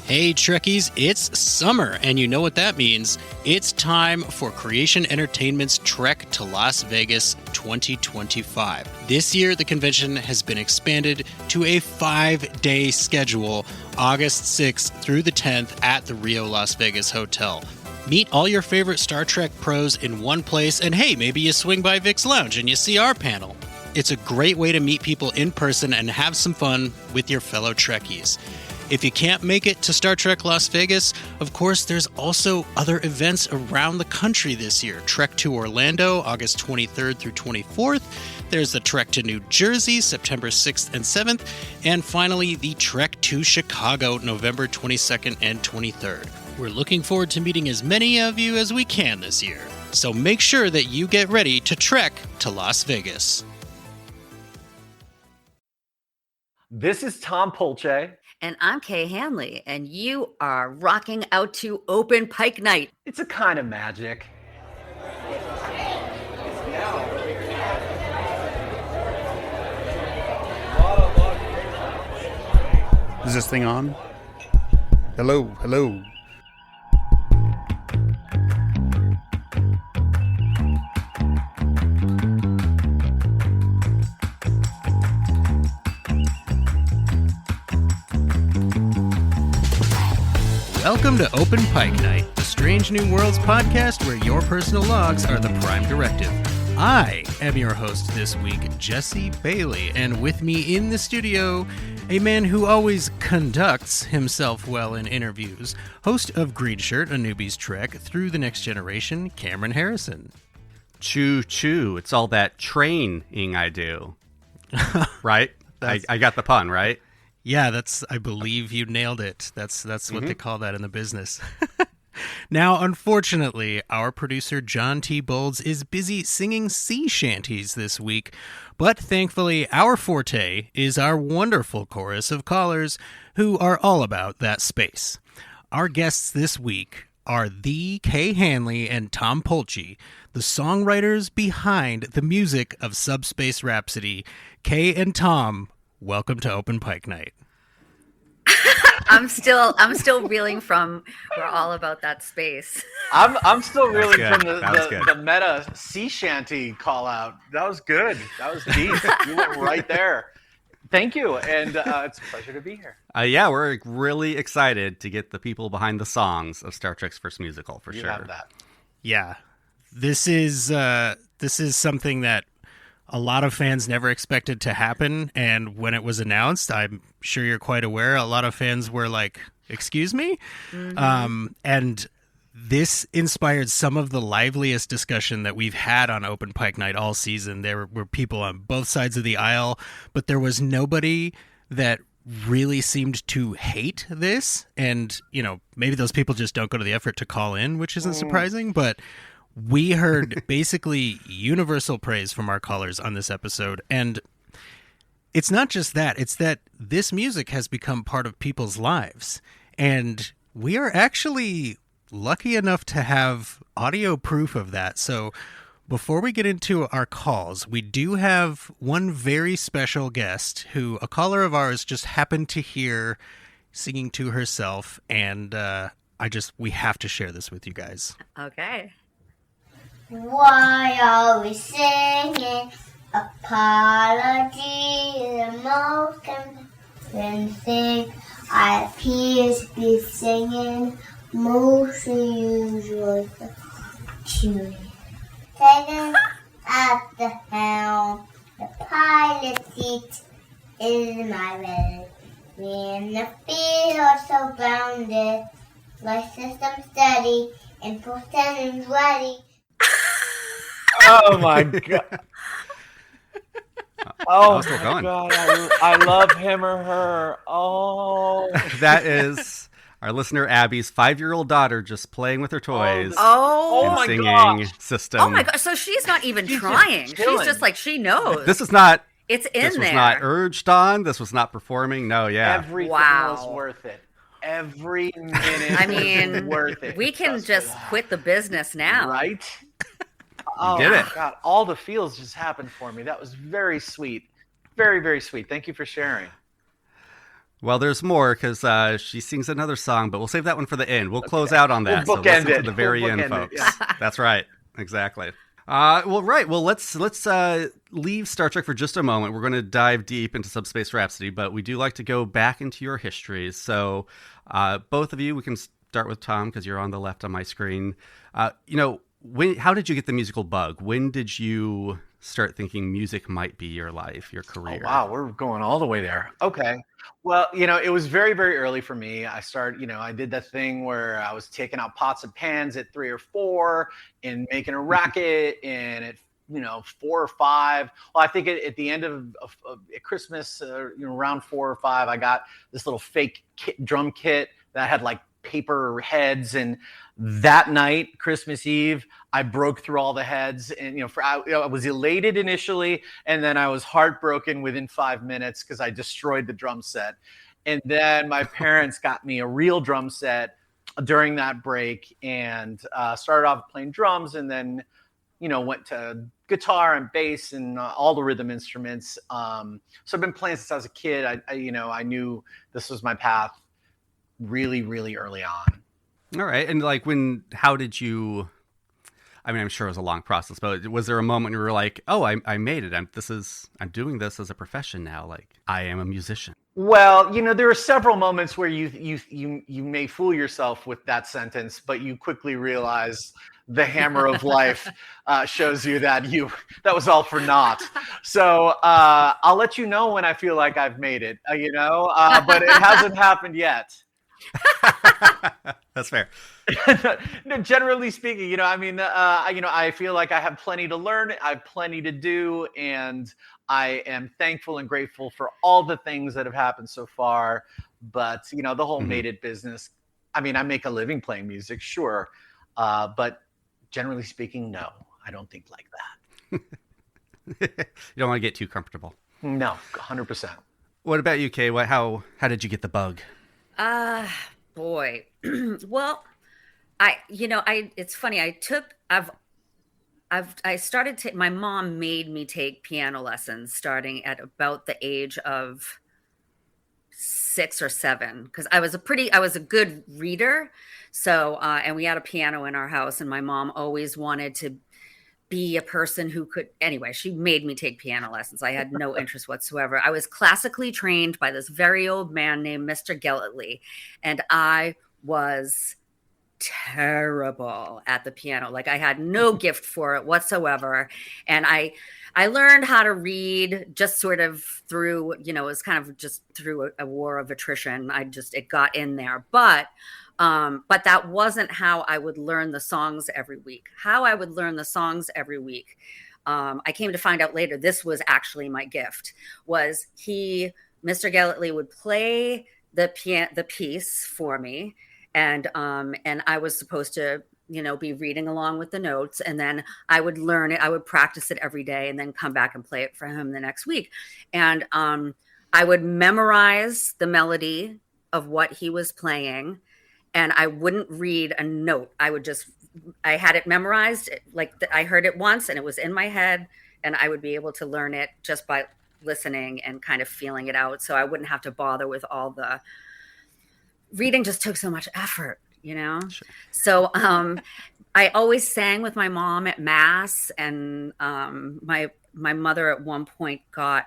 Hey Trekkies, it's summer, and you know what that means. It's time for Creation Entertainment's Trek to Las Vegas 2025. This year, the convention has been expanded to a 5-day schedule, August 6th through the 10th at the Rio Las Vegas Hotel. Meet all your favorite Star Trek pros in one place, and hey, maybe you swing by Vic's Lounge and you see our panel. It's a great way to meet people in person and have some fun with your fellow Trekkies. If you can't make it to Star Trek Las Vegas, of course, there's also other events around the country this year. Trek to Orlando, August 23rd through 24th. There's the Trek to New Jersey, September 6th and 7th. And finally, the Trek to Chicago, November 22nd and 23rd. We're looking forward to meeting as many of you as we can this year. So make sure that you get ready to trek to Las Vegas. This is Tom Polce. And I'm Kay Hanley, and you are rocking out to Open Pike Night. It's a kind of magic. Is this thing on? Hello, hello. Welcome to Open Pike Night, the Strange New Worlds podcast where your personal logs are the prime directive. I am your host this week, Jesse Bailey, and with me in the studio, a man who always conducts himself well in interviews, host of Green Shirt, a newbie's trek through the next generation, Cameron Harrison. Choo choo, it's all that training I do. Right? I got the pun, right? Yeah, I believe you nailed it. That's what they call that in the business. Now, unfortunately, our producer John T. Bolds is busy singing sea shanties this week, but thankfully our forte is our wonderful chorus of callers who are all about that space. Our guests this week are the Kay Hanley and Tom Polce, the songwriters behind the music of Subspace Rhapsody. Kay and Tom, welcome to Open Pike Night. I'm still reeling from we're all about that space. I'm still reeling from the meta sea shanty call out. That was good. That was deep. You went right there. Thank you, and it's a pleasure to be here. Yeah, we're really excited to get the people behind the songs of Star Trek's first musical, for You sure. have that. Yeah, this is something that a lot of fans never expected to happen, and when it was announced, I'm sure you're quite aware, a lot of fans were like, excuse me? Mm-hmm. And this inspired some of the liveliest discussion that we've had on Open Pike Night all season. There were people on both sides of the aisle, but there was nobody that really seemed to hate this, and, you know, maybe those people just don't go to the effort to call in, which isn't surprising, but we heard basically universal praise from our callers on this episode. And it's not just that, it's that this music has become part of people's lives. And we are actually lucky enough to have audio proof of that. So before we get into our calls, we do have one very special guest who a caller of ours just happened to hear singing to herself. And we have to share this with you guys. Okay. Why are we singing? Apology is the most common thing. I appear to be singing most usual tune. Taken at the helm, the pilot seat is my bed. When the field so bounded, my system steady and pretending ready. Oh my god! Oh still my going. god! I love him or her. Oh, That is our listener Abby's 5-year-old daughter just playing with her toys Oh and my singing gosh. system. Oh my god! So she's not even trying. She's chilling. just like she knows. This is not. It's in This was there. not urged on. This was not performing. No, yeah. everything Wow. was worth it. Every minute. I was mean, worth it. we can Trust just me. quit the business now. Right? Oh did my it. god! All the feels just happened for me. That was very sweet. Very, very sweet. Thank you for sharing. Well, there's more because she sings another song, but we'll save that one for the end. We'll close out on that. We'll So bookend listen to it. the very We'll end, bookend folks. it, yeah. That's right. Exactly. Well, let's leave Star Trek for just a moment. We're going to dive deep into Subspace Rhapsody, but we do like to go back into your histories. So, both of you, we can start with Tom because you're on the left on my screen. How did you get the musical bug? When did you start thinking music might be your life, your career? Oh, wow, we're going all the way there. Okay. Well, it was very, very early for me. I did that thing where I was taking out pots and pans at 3 or 4 and making a racket, and at 4 or 5. Well, I think at the end of at Christmas, around 4 or 5, I got this little fake drum kit that had like paper heads, and that night, Christmas Eve, I broke through all the heads, and I was elated initially, and then I was heartbroken within 5 minutes because I destroyed the drum set. And then my parents got me a real drum set during that break, and started off playing drums, and then went to guitar and bass and all the rhythm instruments. So I've been playing since I was a kid. I knew this was my path really, really early on. All right. And how did you, I'm sure it was a long process, but was there a moment you were like, oh, I made it. I'm doing this as a profession now. Like, I am a musician. Well, there are several moments where you may fool yourself with that sentence, but you quickly realize the hammer of life shows you that was all for naught. So I'll let you know when I feel like I've made it, but it hasn't happened yet. That's fair. No, generally speaking, I feel like I have plenty to learn. I have plenty to do, and I am thankful and grateful for all the things that have happened so far. But the whole made it business. I make a living playing music, sure, but generally speaking, no, I don't think like that. You don't want to get too comfortable. No, 100%. What about you, Kay? How did you get the bug? Boy. Well, it's funny. My mom made me take piano lessons starting at about the age of 6 or 7, because I was a good reader. So, and we had a piano in our house, and my mom always wanted to be a person who could, anyway, she made me take piano lessons. I had no interest whatsoever. I was classically trained by this very old man named Mr. Gelletley, and I was terrible at the piano. Like, I had no gift for it whatsoever. And I learned how to read just sort of through, it was kind of just through a war of attrition. It got in there. But that wasn't how I would learn the songs every week. How I would learn the songs every week, I came to find out later, this was actually my gift, was Mr. Gelletley would play the piece for me, and I was supposed to, be reading along with the notes, and then I would learn it. I would practice it every day, and then come back and play it for him the next week. And I would memorize the melody of what he was playing, and I wouldn't read a note. I had it memorized, I heard it once and it was in my head, and I would be able to learn it just by listening and kind of feeling it out. So I wouldn't have to bother with all the reading. Just took so much effort, Sure. So I always sang with my mom at mass, and my mother at one point got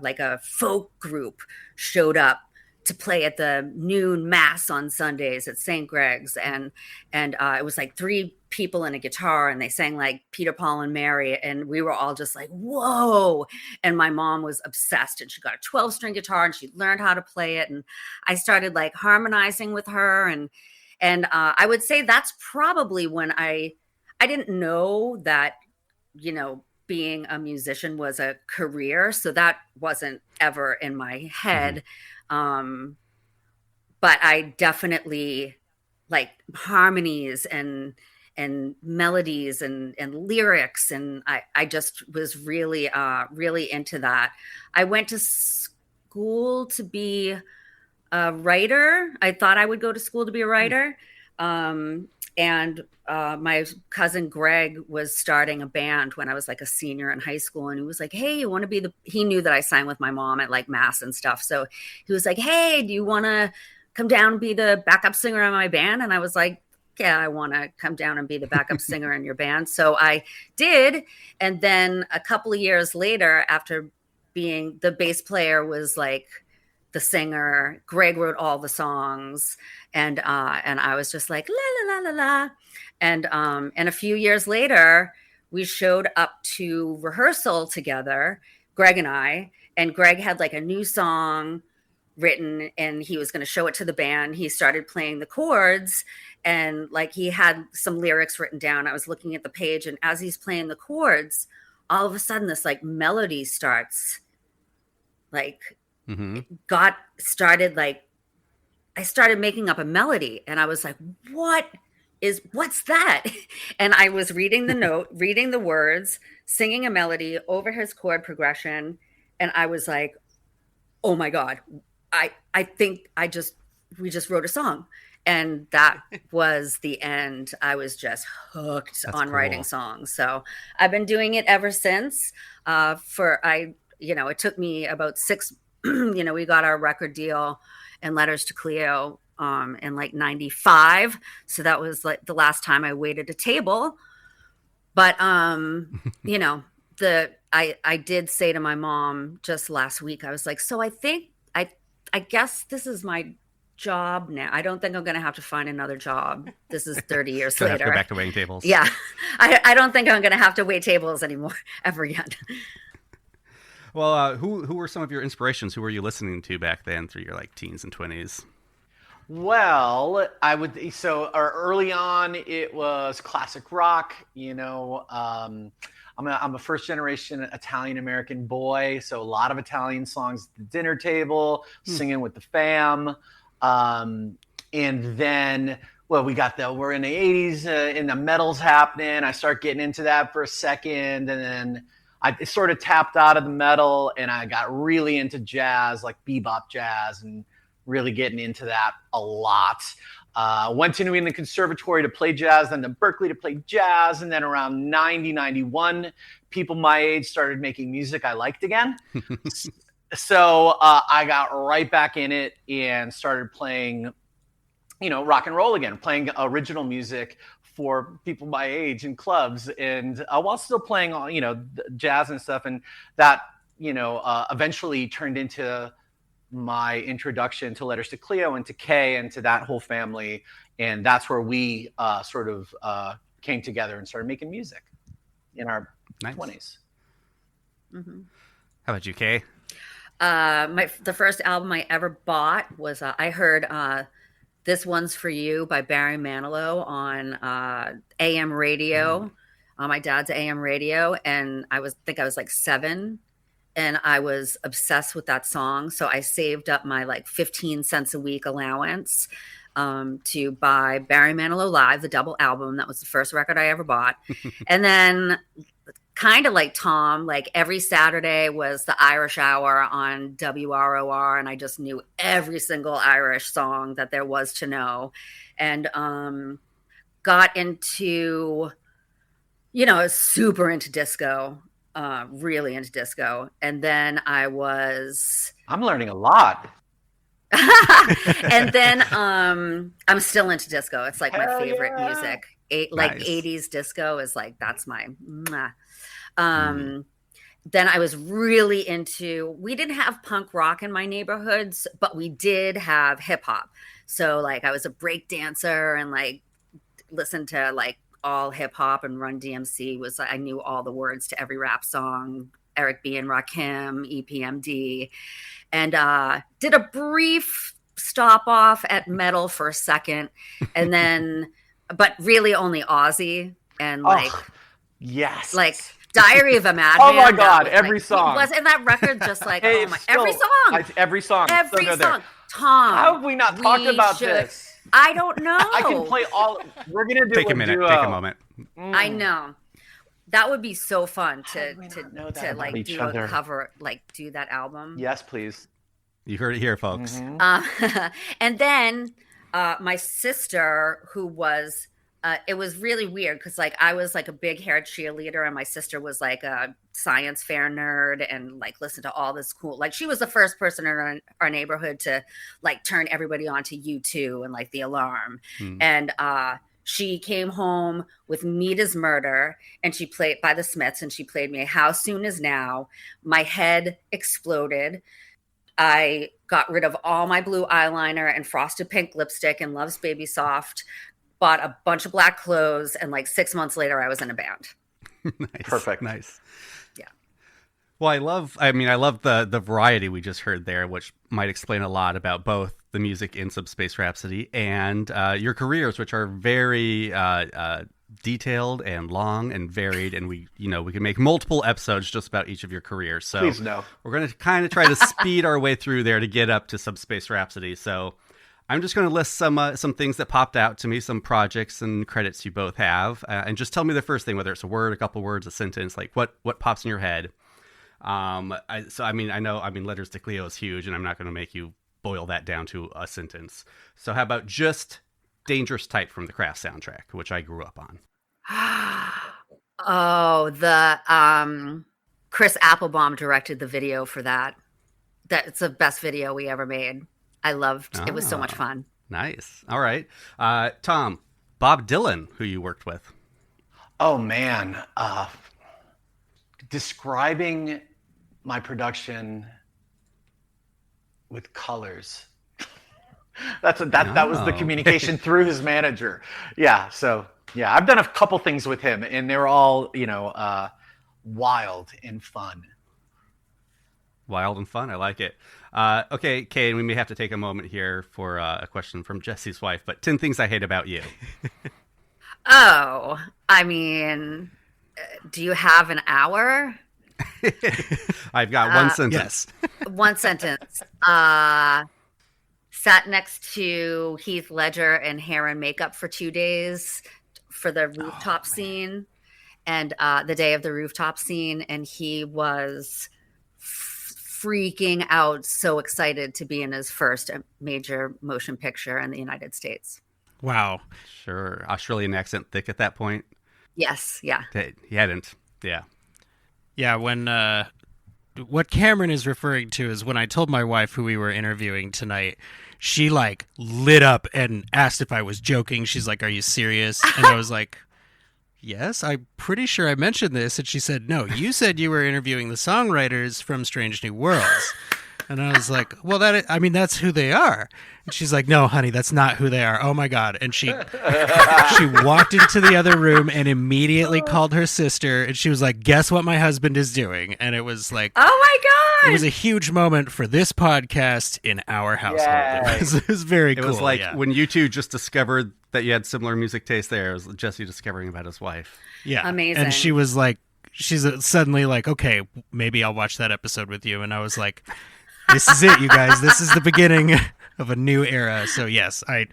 like a folk group showed up to play at the noon mass on Sundays at St. Greg's. And it was like 3 people and a guitar, and they sang like Peter, Paul, and Mary. And we were all just like, whoa. And my mom was obsessed, and she got a 12-string guitar, and she learned how to play it. And I started like harmonizing with her. And I would say that's probably when I didn't know that, being a musician was a career. So that wasn't ever in my head. Mm-hmm. But I definitely like harmonies and melodies and lyrics. And I just was really, really into that. I went to school to be a writer. I thought I would go to school to be a writer. And my cousin Greg was starting a band when I was like a senior in high school. And he was like, hey, you want to be he knew that I sang with my mom at like mass and stuff. So he was like, hey, do you want to come down and be the backup singer in my band? And I was like, yeah, I want to come down and be the backup singer in your band. So I did. And then a couple of years later, after being the bass player was like the singer, Greg wrote all the songs. And I was just like, la, la, la, la, la. And a few years later, we showed up to rehearsal together, Greg and Greg had like a new song written and he was going to show it to the band. He started playing the chords and like he had some lyrics written down. I was looking at the page and as he's playing the chords, all of a sudden this like melody starts like I started making up a melody and I was like, what's that? And I was reading the note, reading the words, singing a melody over his chord progression. And I was like, oh my God, I think we just wrote a song. And that was the end. I was just hooked on writing songs. So I've been doing it ever since. It took me about 6, we got our record deal and Letters to Cleo in like 95. So that was like the last time I waited a table. But, I did say to my mom just last week, I was like, so I guess this is my job now. I don't think I'm going to have to find another job. This is 30 years later. Have to go back to waiting tables. Yeah. I don't think I'm going to have to wait tables anymore ever again. Well, who were some of your inspirations? Who were you listening to back then through your like teens and 20s? Well, early on it was classic rock, I'm a first generation Italian American boy. So a lot of Italian songs at the dinner table, singing with the fam. And then, we're in the 80s and the metal's happening. I start getting into that for a second. And then I sort of tapped out of the metal and I got really into jazz, like bebop jazz, and really getting into that a lot. Went to New England Conservatory to play jazz, then to Berkeley to play jazz. And then around 90, 91, people my age started making music I liked again. So I got right back in it and started playing, rock and roll again, playing original music for people my age in clubs. And while still playing, jazz and stuff. And that, eventually turned into my introduction to Letters to Cleo and to Kay and to that whole family. And that's where we came together and started making music in our 20s. Mm-hmm. How about you, Kay? The first album I ever bought was I heard This One's For You by Barry Manilow on AM radio, on my dad's AM radio. And I think I was like 7 and I was obsessed with that song. So I saved up my like 15 cents a week allowance to buy Barry Manilow Live, the double album. That was the first record I ever bought. And then kind of like Tom, like every Saturday was the Irish Hour on WROR, and I just knew every single Irish song that there was to know, and got into, super into disco, really into disco, and then I'm learning a lot. And then I'm still into disco. It's like my favorite music. Like nice. 80s disco is like, that's my then I was really into, we didn't have punk rock in my neighborhoods, but we did have hip hop. So like I was a break dancer and like listened to like all hip hop, and Run DMC I knew all the words to every rap song, Eric B and Rakim, EPMD, and did a brief stop off at metal for a second, and then but really only Aussie and like yes, like Diary of a Madman. Oh my God, every song. Wasn't that record just like, every song. Every song. Tom, how have we not talked about this? I don't know. I can play all. We're gonna do take a minute. Duo. Take a moment. I know. That would be so fun to like do a cover, like do that album. Yes, please. You heard it here, folks. And then My sister, who was, it was really weird because like I was like a big haired cheerleader, and my sister was like a science fair nerd and like listened to all this cool. Like she was the first person in our neighborhood to like turn everybody on to U2 and like The Alarm, and she came home with Meat is Murder, and she played by the Smiths, and she played me How Soon Is Now. My head exploded. I got rid of all my blue eyeliner and frosted pink lipstick and Love's Baby Soft, bought a bunch of black clothes, and like 6 months later, I was in a band. Nice. Perfect. Nice. Yeah. Well, I love the variety we just heard there, which might explain a lot about both the music in Subspace Rhapsody and your careers, which are very detailed and long and varied, and we can make multiple episodes just about each of your careers. So please no. We're going to kind of try to speed our way through there to get up to Subspace Rhapsody. So I'm just going to list some things that popped out to me, some projects and credits you both have, and just tell me the first thing, whether it's a word, a couple words, a sentence, like what pops in your head. I know Letters to Cleo is huge, and I'm not going to make you boil that down to a sentence. So how about just Dangerous Type from the Craft soundtrack, which I grew up on? Oh, the Chris Applebaum directed the video for that. That's the best video we ever made. I loved it. Was so much fun. Nice. All right. Tom, Bob Dylan, who you worked with. Oh man. Describing my production with colors. That was the communication through his manager. Yeah. So yeah, I've done a couple things with him, and they were all, wild and fun. Wild and fun. I like it. Okay, Kay, and we may have to take a moment here for a question from Jesse's wife, but 10 things I hate about you. Oh, I mean, do you have an hour? I've got one sentence. Yes. One sentence. Sat next to Heath Ledger in hair and makeup for 2 days for the rooftop scene, and the day of the rooftop scene, and he was freaking out, so excited to be in his first major motion picture in the United States. Wow. Sure. Australian accent thick at that point? Yes. Yeah. He hadn't. Yeah. Yeah, when what Cameron is referring to is when I told my wife who we were interviewing tonight, she like lit up and asked if I was joking. She's like, "Are you serious?" And I was like, "Yes, I'm pretty sure I mentioned this." And she said, "No, you said you were interviewing the songwriters from Strange New Worlds." And I was like, "Well, that's who they are." And she's like, "No, honey, that's not who they are. Oh my God." And she walked into the other room and immediately called her sister. And she was like, "Guess what my husband is doing?" And it was like, oh my God. It was a huge moment for this podcast in our household. It was very cool. It was like when you two just discovered that you had similar music taste there. It was Jesse discovering about his wife. Yeah. Amazing. And she was like, she's suddenly like, "Okay, maybe I'll watch that episode with you." And I was like, this is it, you guys. This is the beginning of a new era. So yes, I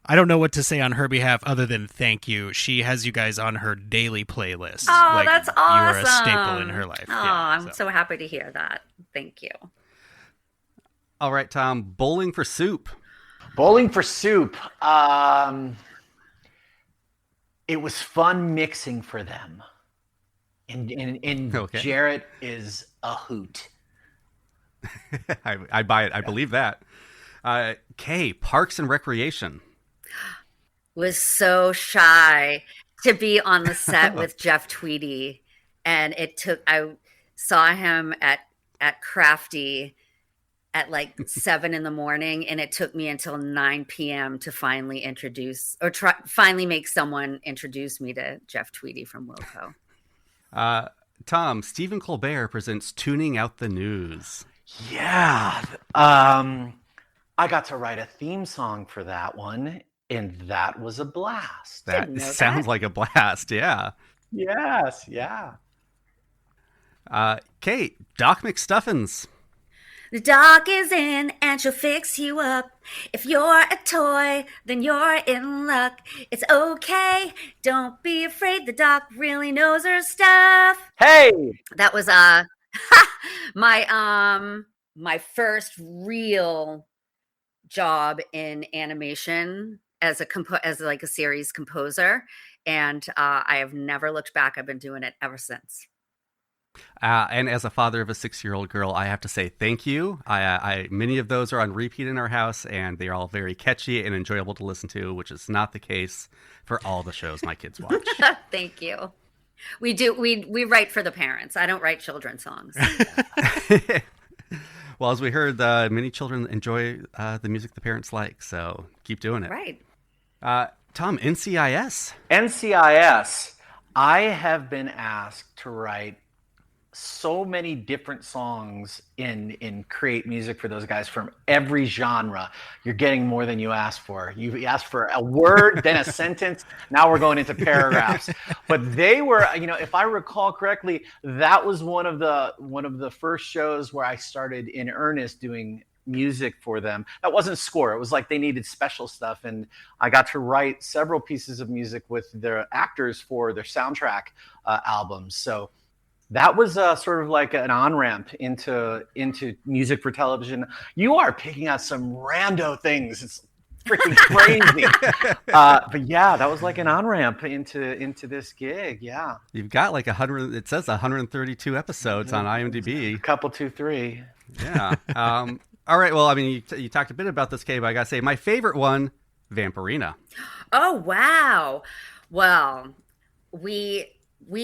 don't know what to say on her behalf other than thank you. She has you guys on her daily playlist. Oh, that's awesome. You are a staple in her life. Oh, yeah, I'm so happy to hear that. Thank you. All right, Tom, Bowling for Soup. Bowling for Soup. It was fun mixing for them. And Okay. Jarrett is a hoot. I buy it. I believe that. Kay, Parks and Recreation. Was so shy to be on the set with Jeff Tweedy, and I saw him at Crafty at like 7 a.m, and it took me until 9 p.m. to finally finally make someone introduce me to Jeff Tweedy from Wilco. Tom, Stephen Colbert presents Tuning Out the News. Yeah. I got to write a theme song for that one, and that was a blast. That sounds like a blast, yeah. Yes, yeah. Kate, Doc McStuffins. The doc is in and she'll fix you up. If you're a toy, then you're in luck. It's okay. Don't be afraid. The doc really knows her stuff. Hey! That was my first real job in animation as like a series composer, and I have never looked back. I've been doing it ever since. And as a father of a 6-year-old girl, I have to say thank you. Many of those are on repeat in our house, and they are all very catchy and enjoyable to listen to, which is not the case for all the shows my kids watch. Thank you. We do. We write for the parents. I don't write children's songs. Well, as we heard, many children enjoy the music the parents like, so keep doing it. Right. Tom, NCIS. NCIS. I have been asked to write so many different songs in create music for those guys from every genre. You're getting more than you asked for. You asked for a word, then a sentence. Now we're going into paragraphs. But they were, if I recall correctly, that was one of the first shows where I started in earnest doing music for them. That wasn't score. It was like they needed special stuff, and I got to write several pieces of music with their actors for their soundtrack albums. So that was sort of like an on-ramp into music for television. You are picking out some rando things. It's freaking crazy. But yeah, that was like an on-ramp into this gig. Yeah. You've got like 100, it says 132 episodes on IMDb. A couple, 2, 3. Yeah. All right. Well, I mean, you talked a bit about this, Kay, but I got to say, my favorite one, Vampirina. Oh, wow. Well, we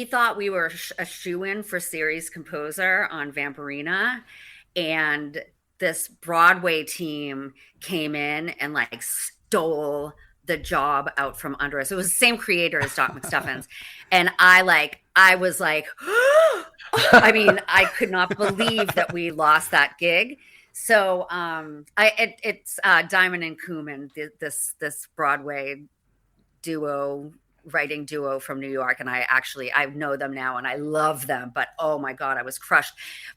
thought we were a shoo-in for series composer on Vampirina, and this Broadway team came in and like stole the job out from under us. It was the same creator as Doc McStuffins. And I was like, I mean, I could not believe that we lost that gig. So it's Diamond and Kuman, this Broadway writing duo from New York, and I know them now and I love them, but oh my God, I was crushed.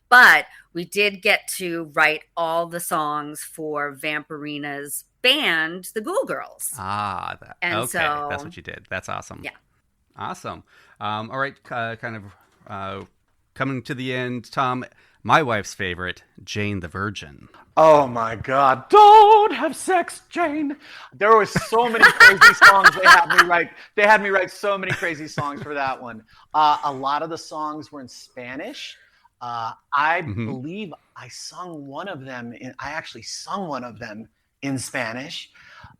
But we did get to write all the songs for Vampirina's band, the Ghoul Girls. Okay, so that's what you did. That's awesome. Yeah. Awesome. All right, kind of coming to the end, Tom, my wife's favorite, Jane the Virgin. Oh my God. Don't have sex, Jane. There were so many crazy songs they had me write. They had me write so many crazy songs for that one. A lot of the songs were in Spanish. I believe I sung one of them. I actually sung one of them in Spanish.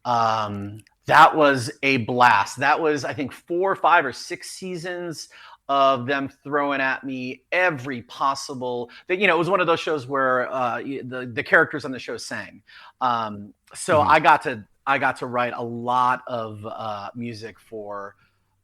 That was a blast. That was, I think, 4, 5, or 6 seasons of them throwing at me every possible thing. It was one of those shows where the characters on the show sang. So I got to write a lot of music for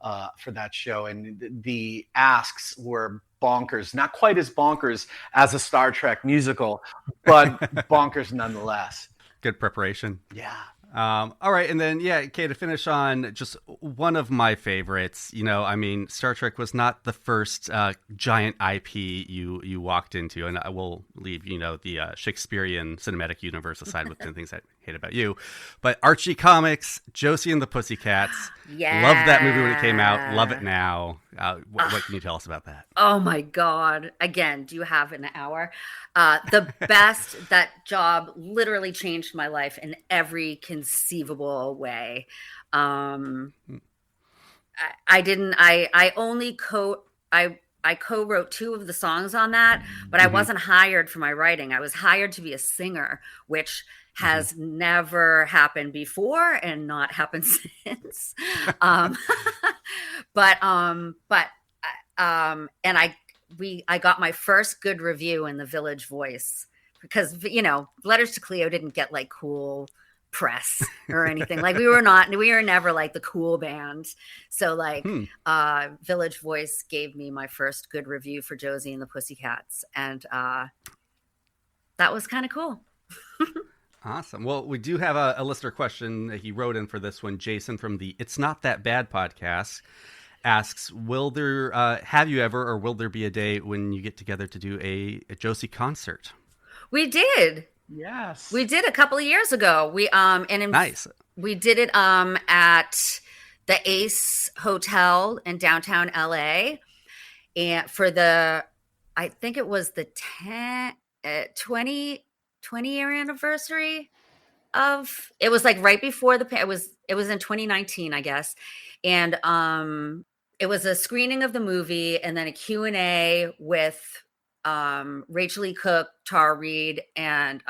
that show, and the asks were bonkers. Not quite as bonkers as a Star Trek musical, but bonkers nonetheless. Good preparation. Yeah. All right, and then Kay, to finish on just one of my favorites. I mean, Star Trek was not the first giant IP you walked into, and I will leave the Shakespearean cinematic universe aside with 10 things I hate about you. But Archie Comics, Josie and the Pussycats. Yeah, loved that movie when it came out. Love it now. What can you tell us about that? Oh my God! Again, do you have an hour? The best. That job literally changed my life in every conceivable way. I co-wrote 2 of the songs on that, but I wasn't hired for my writing. I was hired to be a singer, which has never happened before and not happened since. But I got my first good review in the Village Voice, because Letters to Cleo didn't get like cool press or anything. Like we were never like the cool band. So like Village Voice gave me my first good review for Josie and the Pussycats, and that was kind of cool. Awesome. Well, we do have a listener question that he wrote in for this one. Jason from the It's Not That Bad podcast asks, will there have you ever, or will there be a day when you get together to do a Josie concert? We did. Yes. We did a couple of years ago. Nice. We did it at the Ace Hotel in downtown LA, and for I think it was the 20 year anniversary. it was like right before it was in 2019, I guess. And it was a screening of the movie and then a Q&A with Rachel E. Cook, Tara Reid, and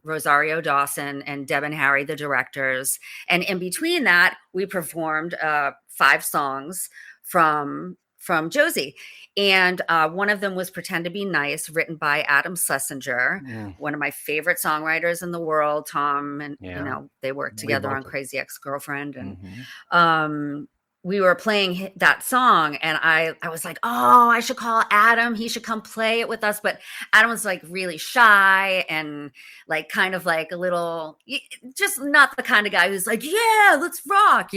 Rosario Dawson and Deb and Harry, the directors. And in between that, we performed 5 songs from Josie. And one of them was Pretend to Be Nice, written by Adam Schlesinger, one of my favorite songwriters in the world. Tom and they worked together on Crazy Ex-Girlfriend. And we were playing that song and I was like, oh, I should call Adam. He should come play it with us. But Adam was like really shy and like kind of like a little, just not the kind of guy who's like, yeah, let's rock,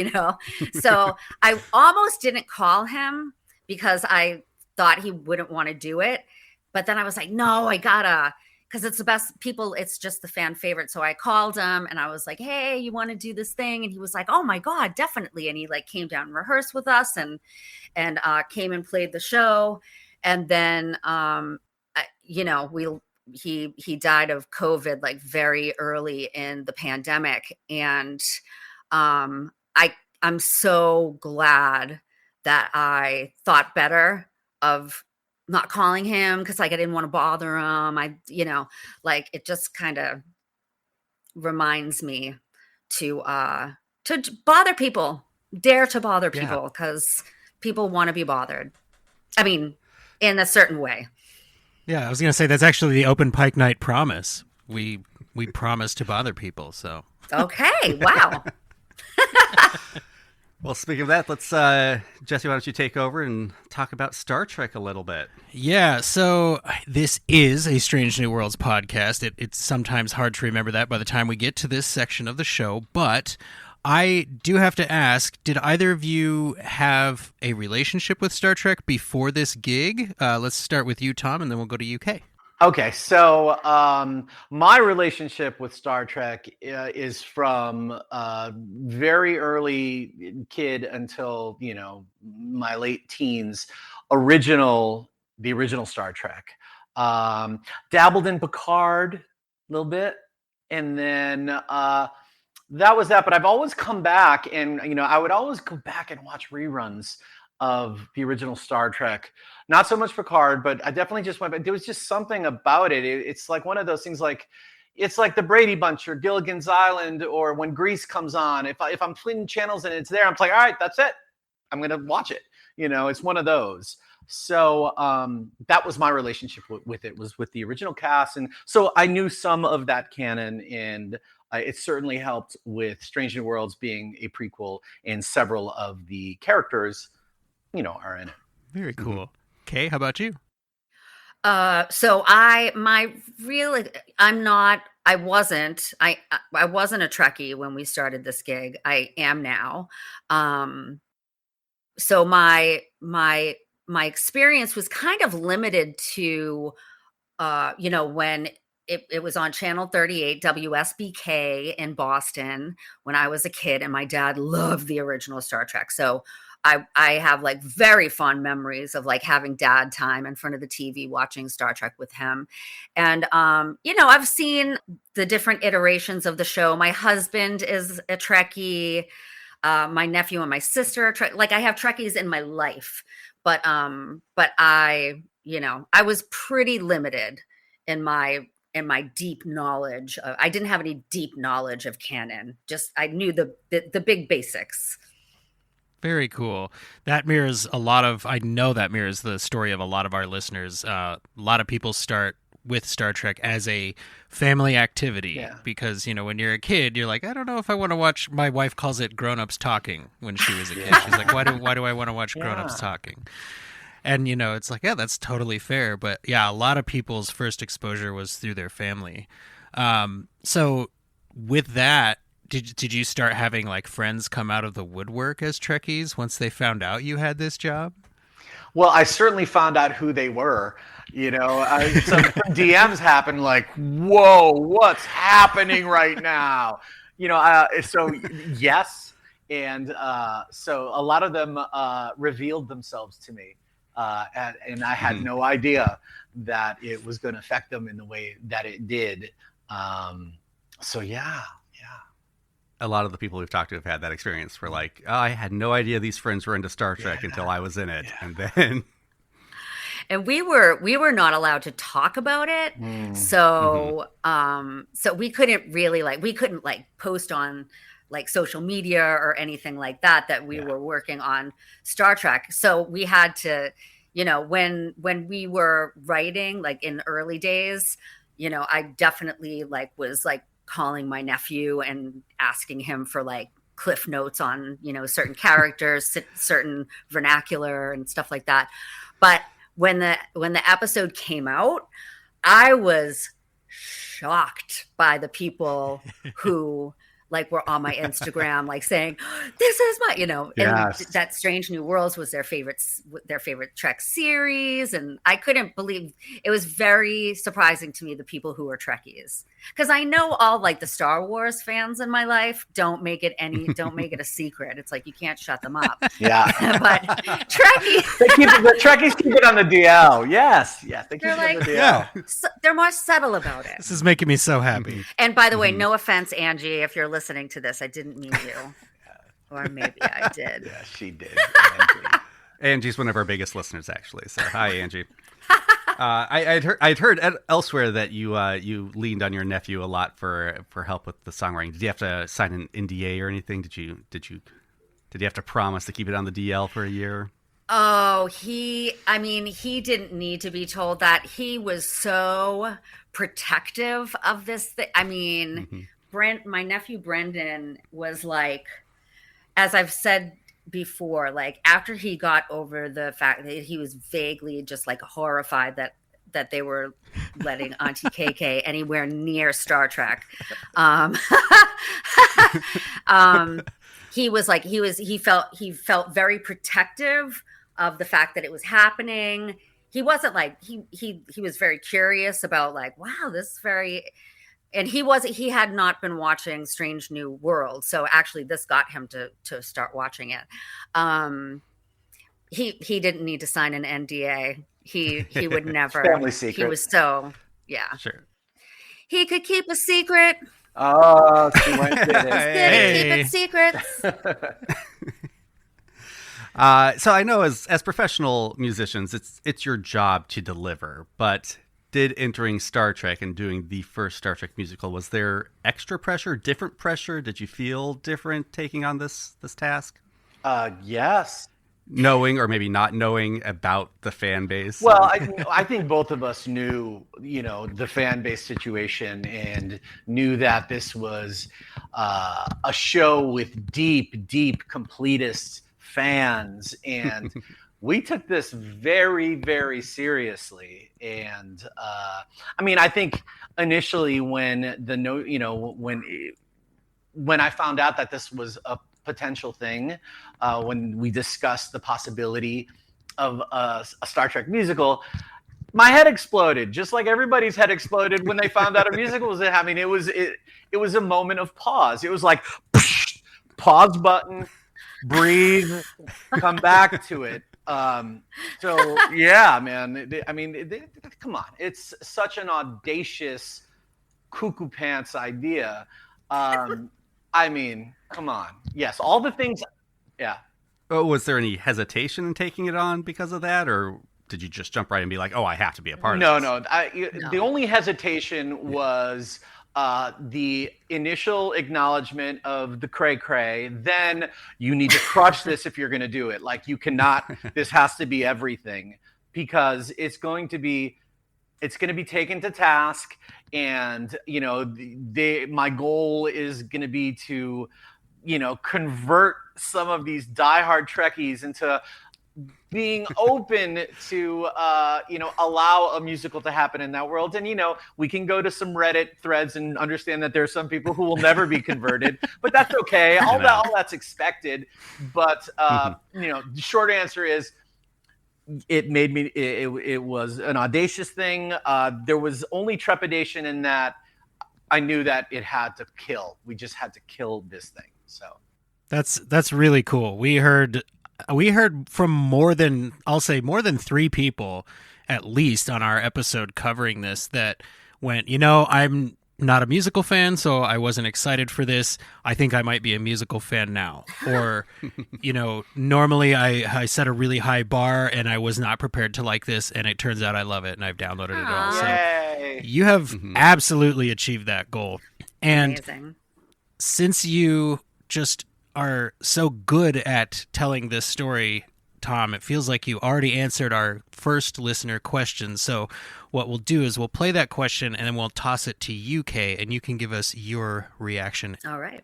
So I almost didn't call him because I thought he wouldn't want to do it. But then I was like, no, I gotta, because it's the best people. It's just the fan favorite. So I called him and I was like, hey, you want to do this thing? And he was like, oh my God, definitely. And he like came down and rehearsed with us and came and played the show. And then, he died of COVID like very early in the pandemic. And I'm so glad that I thought better of not calling him because like I didn't want to bother him. It just kind of reminds me to bother people, dare to bother people because people want to be bothered. I mean, in a certain way. Yeah, I was going to say that's actually the open Pike Night promise. We promise to bother people. So okay, wow. Well, speaking of that, let's, Jesse, why don't you take over and talk about Star Trek a little bit? Yeah, so this is a Strange New Worlds podcast. It's sometimes hard to remember that by the time we get to this section of the show, but I do have to ask, did either of you have a relationship with Star Trek before this gig? Let's start with you, Tom, and then we'll go to UK. Okay, so my relationship with Star Trek is from very early kid until my late teens. The original Star Trek. Dabbled in Picard a little bit, and then that was that. But I've always come back, and I would always go back and watch reruns of the original Star Trek. Not so much Picard, but I definitely just went, but there was just something about it. It's like one of those things it's like the Brady Bunch or Gilligan's Island or when Grease comes on. If I'm flipping channels and it's there, I'm like, all right, that's it. I'm going to watch it. It's one of those. So that was my relationship with it, was with the original cast. And so I knew some of that canon, and it certainly helped with Strange New Worlds being a prequel, and several of the characters are in it. Very cool. Kay, how about you? So I wasn't a Trekkie when we started this gig. I am now. So my experience was kind of limited to, when it was on Channel 38, WSBK in Boston when I was a kid, and my dad loved the original Star Trek. So I have like very fond memories of like having dad time in front of the TV watching Star Trek with him. And, I've seen the different iterations of the show. My husband is a Trekkie. My nephew and my sister are Trekkie. Like I have Trekkies in my life, but I was pretty limited in my deep knowledge. I didn't have any deep knowledge of canon. Just I knew the big basics. Very cool. I know that mirrors the story of a lot of our listeners. A lot of people start with Star Trek as a family activity because, when you're a kid, you're like, I don't know if I want to watch, my wife calls it grown-ups talking when she was a kid. She's like, why do I want to watch grown-ups talking? And, it's like, yeah, that's totally fair. But yeah, a lot of people's first exposure was through their family. So with that, Did you start having like friends come out of the woodwork as Trekkies once they found out you had this job? Well, I certainly found out who they were. Some DMs happened like, whoa, what's happening right now? So yes. And so a lot of them revealed themselves to me. And I had no idea that it was going to affect them in the way that it did. So yeah. a lot of the people we've talked to have had that experience. Where like, oh, I had no idea these friends were into Star Trek until I was in it, and then. And we were not allowed to talk about it, so so we couldn't really post on like social media or anything like that we were working on Star Trek. So we had to, when we were writing, like in early days, I definitely was calling my nephew and asking him for cliff notes on, certain characters, certain vernacular and stuff like that. But when the episode came out, I was shocked by the people who were on my Instagram, saying, "This is my," and that Strange New Worlds was their favorite Trek series, and I couldn't believe it. Was very surprising to me, the people who are Trekkies, because I know all the Star Wars fans in my life don't make it a secret. It's you can't shut them up. Yeah, but Trekkies, the Trekkies keep it on the DL. Yes, they keep it on the DL. Yeah. They're more subtle about it. This is making me so happy. And by the way, no offense, Angie, if you're listening to this, I didn't mean you. Or maybe I did. Yeah, she did. Angie's one of our biggest listeners, actually. So hi, Angie. I'd heard elsewhere that you leaned on your nephew a lot for help with the songwriting. Did you have to sign an NDA or anything? Did you have to promise to keep it on the DL for a year? Oh, he didn't need to be told that. He was so protective of this thing. I mean, my nephew Brendan was as I've said before, after he got over the fact that he was vaguely just horrified that they were letting Auntie KK anywhere near Star Trek. He felt very protective of the fact that it was happening. He wasn't he was very curious about wow, this is very. And he had not been watching Strange New World. So actually this got him to start watching it. He didn't need to sign an NDA. He would never. Family secret. He was so, yeah. Sure. He could keep a secret. Oh, she went with it. Keep it secrets. So I know as professional musicians, it's your job to deliver, but did entering Star Trek and doing the first Star Trek musical, was there extra pressure, different pressure? Did you feel different taking on this task? Yes. Knowing or maybe not knowing about the fan base? Well, I think both of us knew, the fan base situation and knew that this was a show with deep, completist fans. And we took this very, very seriously. And I think initially when when I found out that this was a potential thing, when we discussed the possibility of a Star Trek musical, my head exploded, just like everybody's head exploded when they found out a musical was happening. It was a moment of pause. It was pause button, breathe, come back to it. So yeah, man. Come on, it's such an audacious cuckoo pants idea. Come on. Yes, all the things. Yeah. Oh, was there any hesitation in taking it on because of that, or did you just jump right and be like, "Oh, I have to be a part of this"? No. The only hesitation was the initial acknowledgement of the cray. Then you need to crush this if you're going to do it. You cannot. This has to be everything, because it's going to be taken to task. And my goal is going to be to convert some of these diehard Trekkies into being open to allow a musical to happen in that world. And we can go to some Reddit threads and understand that there are some people who will never be converted, but that's okay. All that's expected. But the short answer is, it made me. It was an audacious thing. There was only trepidation in that I knew that it had to kill. We just had to kill this thing. So that's really cool. We heard from more than 3 people, at least, on our episode covering this, that went, not a musical fan, so I wasn't excited for this. I think I might be a musical fan now. Or, normally I set a really high bar and I was not prepared to like this, and it turns out I love it and I've downloaded it all. Yay. So you have absolutely achieved that goal. And Amazing. since you just are so good at telling this story, Tom, it feels like you already answered our first listener question. So what we'll do is we'll play that question and then we'll toss it to you, Kay, and you can give us your reaction. All right.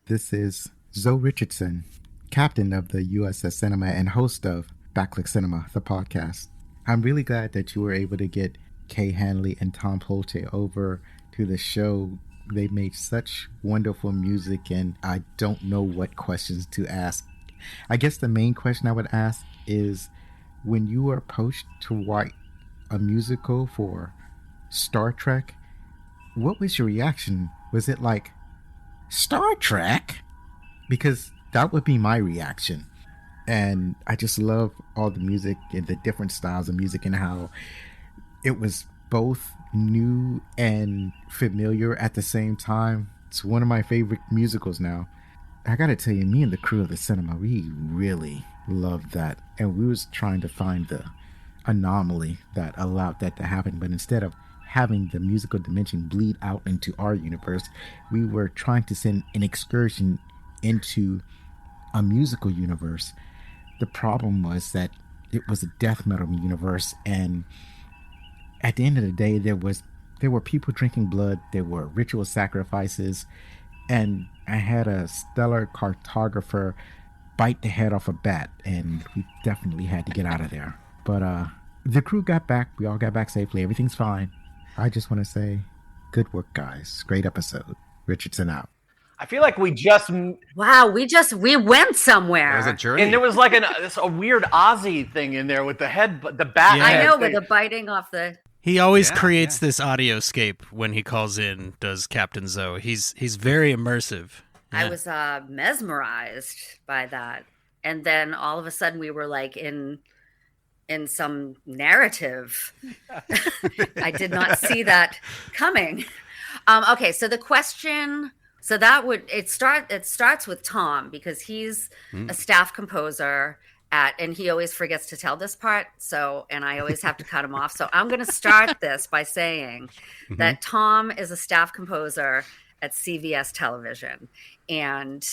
This is Zoe Richardson, captain of the USS Cinema and host of Backlick Cinema, the podcast. I'm really glad that you were able to get Kay Hanley and Tom Polce over to the show. They made such wonderful music, and I don't know what questions to ask. I guess the main question I would ask is, when you were approached to write a musical for Star Trek, what was your reaction? Was it like, Star Trek? Because that would be my reaction. And I just love all the music and the different styles of music and how it was both new and familiar at the same time. It's one of my favorite musicals now. I gotta tell you, me and the crew of the cinema, we really loved that. And we was trying to find the anomaly that allowed that to happen. But instead of having the musical dimension bleed out into our universe, we were trying to send an excursion into a musical universe. The problem was that it was a death metal universe, and at the end of the day, there were people drinking blood, there were ritual sacrifices, and I had a stellar cartographer bite the head off a bat, and we definitely had to get out of there. But the crew got back. We all got back safely. Everything's fine. I just want to say, good work, guys. Great episode. Richardson out. I feel like we just Wow, we went somewhere. It was a journey. and there was like a weird Ozzy thing in there with the head, the bat. Yeah. I head know, thing. with the biting off the. He always creates this audioscape when he calls in, does Captain Zoe. He's very immersive. I Yeah. was mesmerized by that, and then all of a sudden we were like in some narrative. I did not see that coming. Okay, so the question. So it starts with Tom, because he's a staff composer and he always forgets to tell this part. And I always have to cut him off. So I'm going to start this by saying that Tom is a staff composer at CBS Television. And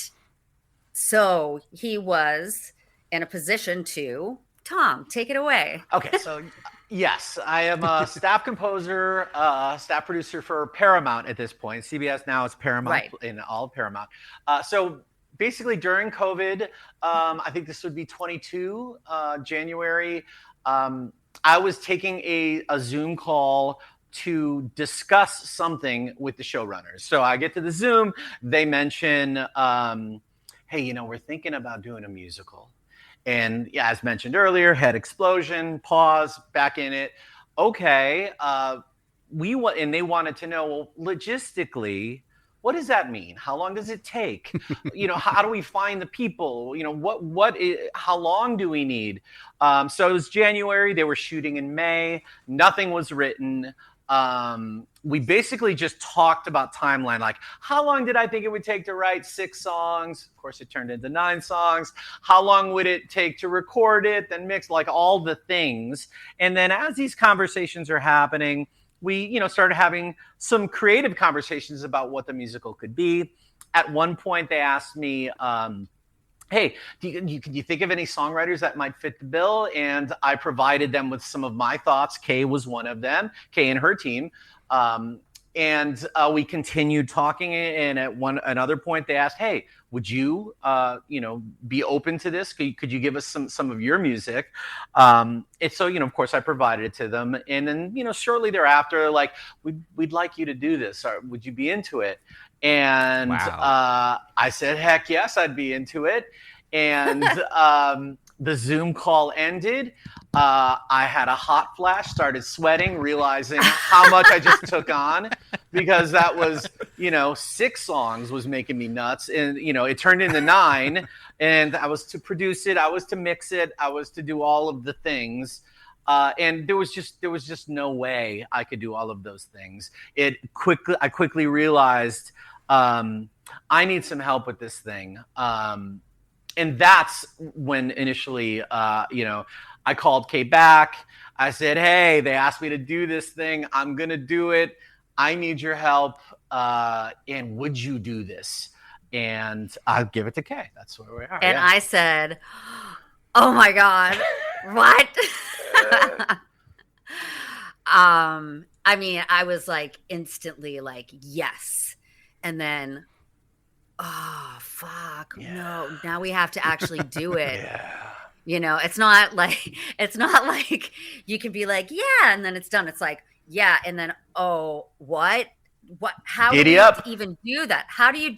so he was in a position to, Tom, take it away. Okay, so yes, I am a staff composer, staff producer for Paramount at this point. CBS now is Paramount, Right. in all of Paramount. So basically during COVID, I think this would be 22 January, I was taking a Zoom call to discuss something with the showrunners. So I get to the Zoom, they mention, hey, we're thinking about doing a musical. And yeah, as mentioned earlier, head explosion, pause, back in it. Okay, and they wanted to know, well, logistically, what does that mean? How long does it take? How do we find the people? How long do we need? So it was January. They were shooting in May. Nothing was written. We basically just talked about timeline, like how long did I think it would take to write 6 songs? Of course, it turned into 9 songs. How long would it take to record it, then mix, like all the things? And then as these conversations are happening, we, started having some creative conversations about what the musical could be. At one point, they asked me, hey, can you think of any songwriters that might fit the bill? And I provided them with some of my thoughts. Kay was one of them, Kay and her team. And we continued talking. And at another point, they asked, hey, would you, be open to this? Could you give us some of your music? And so, of course, I provided it to them. And then, shortly thereafter, like, we'd like you to do this. Or would you be into it? And Wow. I said, heck yes, I'd be into it. And the Zoom call ended. I had a hot flash, started sweating, realizing how much I just took on, because that was, 6 songs was making me nuts. And, it turned into 9, and I was to produce it. I was to mix it. I was to do all of the things. And there was just no way I could do all of those things. I quickly realized I need some help with this thing. And that's when initially, I called Kay back. I said, hey, they asked me to do this thing. I'm going to do it. I need your help. And would you do this? And I'll give it to Kay. That's where we are. And I said, oh my God, what? I mean, I was like instantly like, yes. And then, oh, fuck, no, now we have to actually do it. Yeah. It's not like you can be like, yeah, and then it's done. It's like, yeah, and then, oh, what, how do you even do that? How do you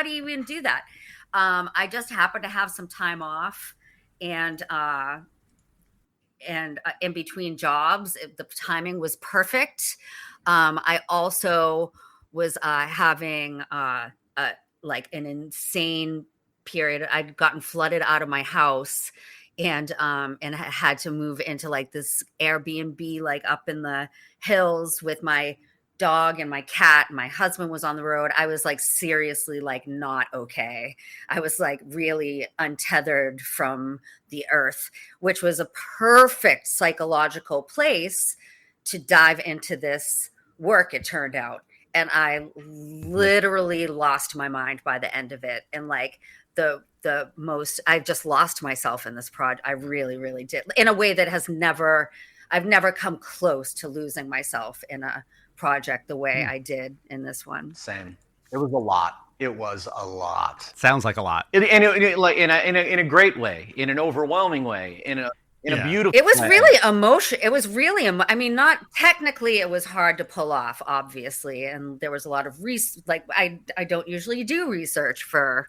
even do that? I just happened to have some time off, and in between jobs, the timing was perfect. I also was having like an insane period. I'd gotten flooded out of my house, and had to move into like this Airbnb, like up in the hills with my dog and my cat. My husband was on the road. I was like seriously like not okay. I was like really untethered from the earth, which was a perfect psychological place to dive into this work, it turned out. And I literally lost my mind by the end of it. And like I just lost myself in this project. I really, really did, in a way that I've never come close to losing myself in a project the way I did in this one. Same. It was a lot. It was a lot. Sounds like a lot. Like in a great way, in an overwhelming way, in a beautiful It was way. really emotional. It was really, I mean, not technically, it was hard to pull off, obviously. And there was a lot of like, I don't usually do research for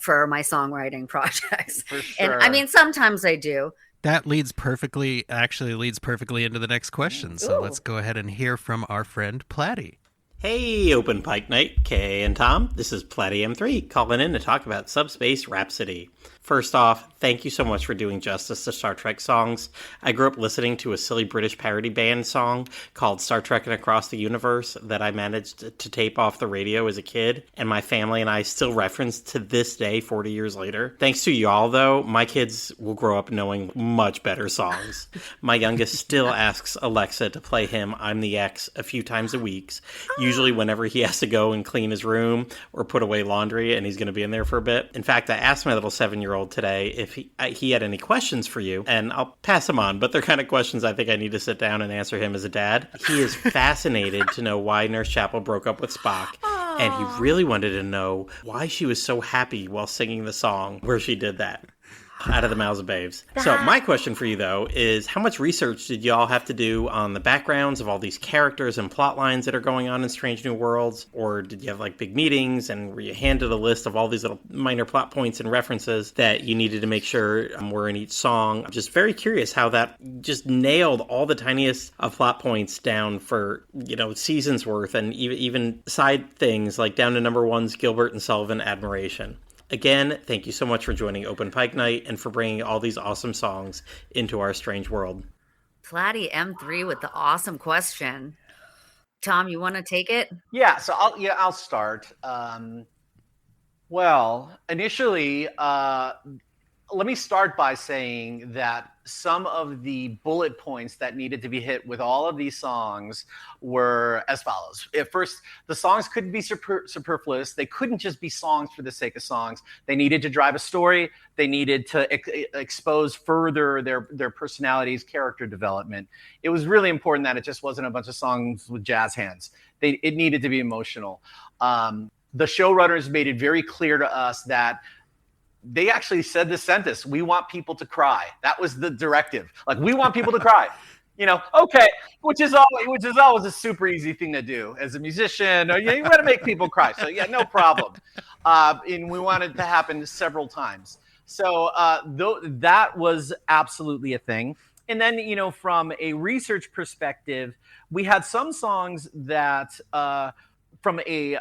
my songwriting projects. For sure. And I mean, sometimes I do. That leads perfectly into the next question. So let's go ahead and hear from our friend Platty. Hey, Open Pike Night, Kay and Tom. This is Platty M3 calling in to talk about Subspace Rhapsody. First off, thank you so much for doing justice to Star Trek songs. I grew up listening to a silly British parody band song called Star Trek and Across the Universe that I managed to tape off the radio as a kid, and my family and I still reference to this day 40 years later. Thanks to y'all, though, my kids will grow up knowing much better songs. My youngest still asks Alexa to play him I'm the X a few times a week, usually whenever he has to go and clean his room or put away laundry and he's going to be in there for a bit. In fact, I asked my little 7-year-old today if he had any questions for you, and I'll pass them on, but they're kind of questions I think I need to sit down and answer him as a dad. He is fascinated to know why Nurse Chapel broke up with Spock, and he really wanted to know why she was so happy while singing the song where she did that. Out of the mouths of babes. So my question for you, though, is how much research did y'all have to do on the backgrounds of all these characters and plot lines that are going on in Strange New Worlds? Or did you have like big meetings and were you handed a list of all these little minor plot points and references that you needed to make sure were in each song? I'm just very curious how that just nailed all the tiniest of plot points down for, seasons worth, and even side things like down to number one's Gilbert and Sullivan admiration. Again, thank you so much for joining Open Pike Night and for bringing all these awesome songs into our strange world. Platty M3 with the awesome question. Tom, you want to take it? Yeah, so I'll start. Well, initially, let me start by saying that some of the bullet points that needed to be hit with all of these songs were as follows. At first, the songs couldn't be superfluous. They couldn't just be songs for the sake of songs. They needed to drive a story. They needed to expose further their personalities, character development. It was really important that it just wasn't a bunch of songs with jazz hands. It needed to be emotional. The showrunners made it very clear to us that they actually said this sentence: we want people to cry. That was the directive. Like, we want people to cry. Okay, which is always a super easy thing to do as a musician. You want to make people cry. So yeah, no problem. And we want it to happen several times. So that was absolutely a thing. And then, from a research perspective, we had some songs that from a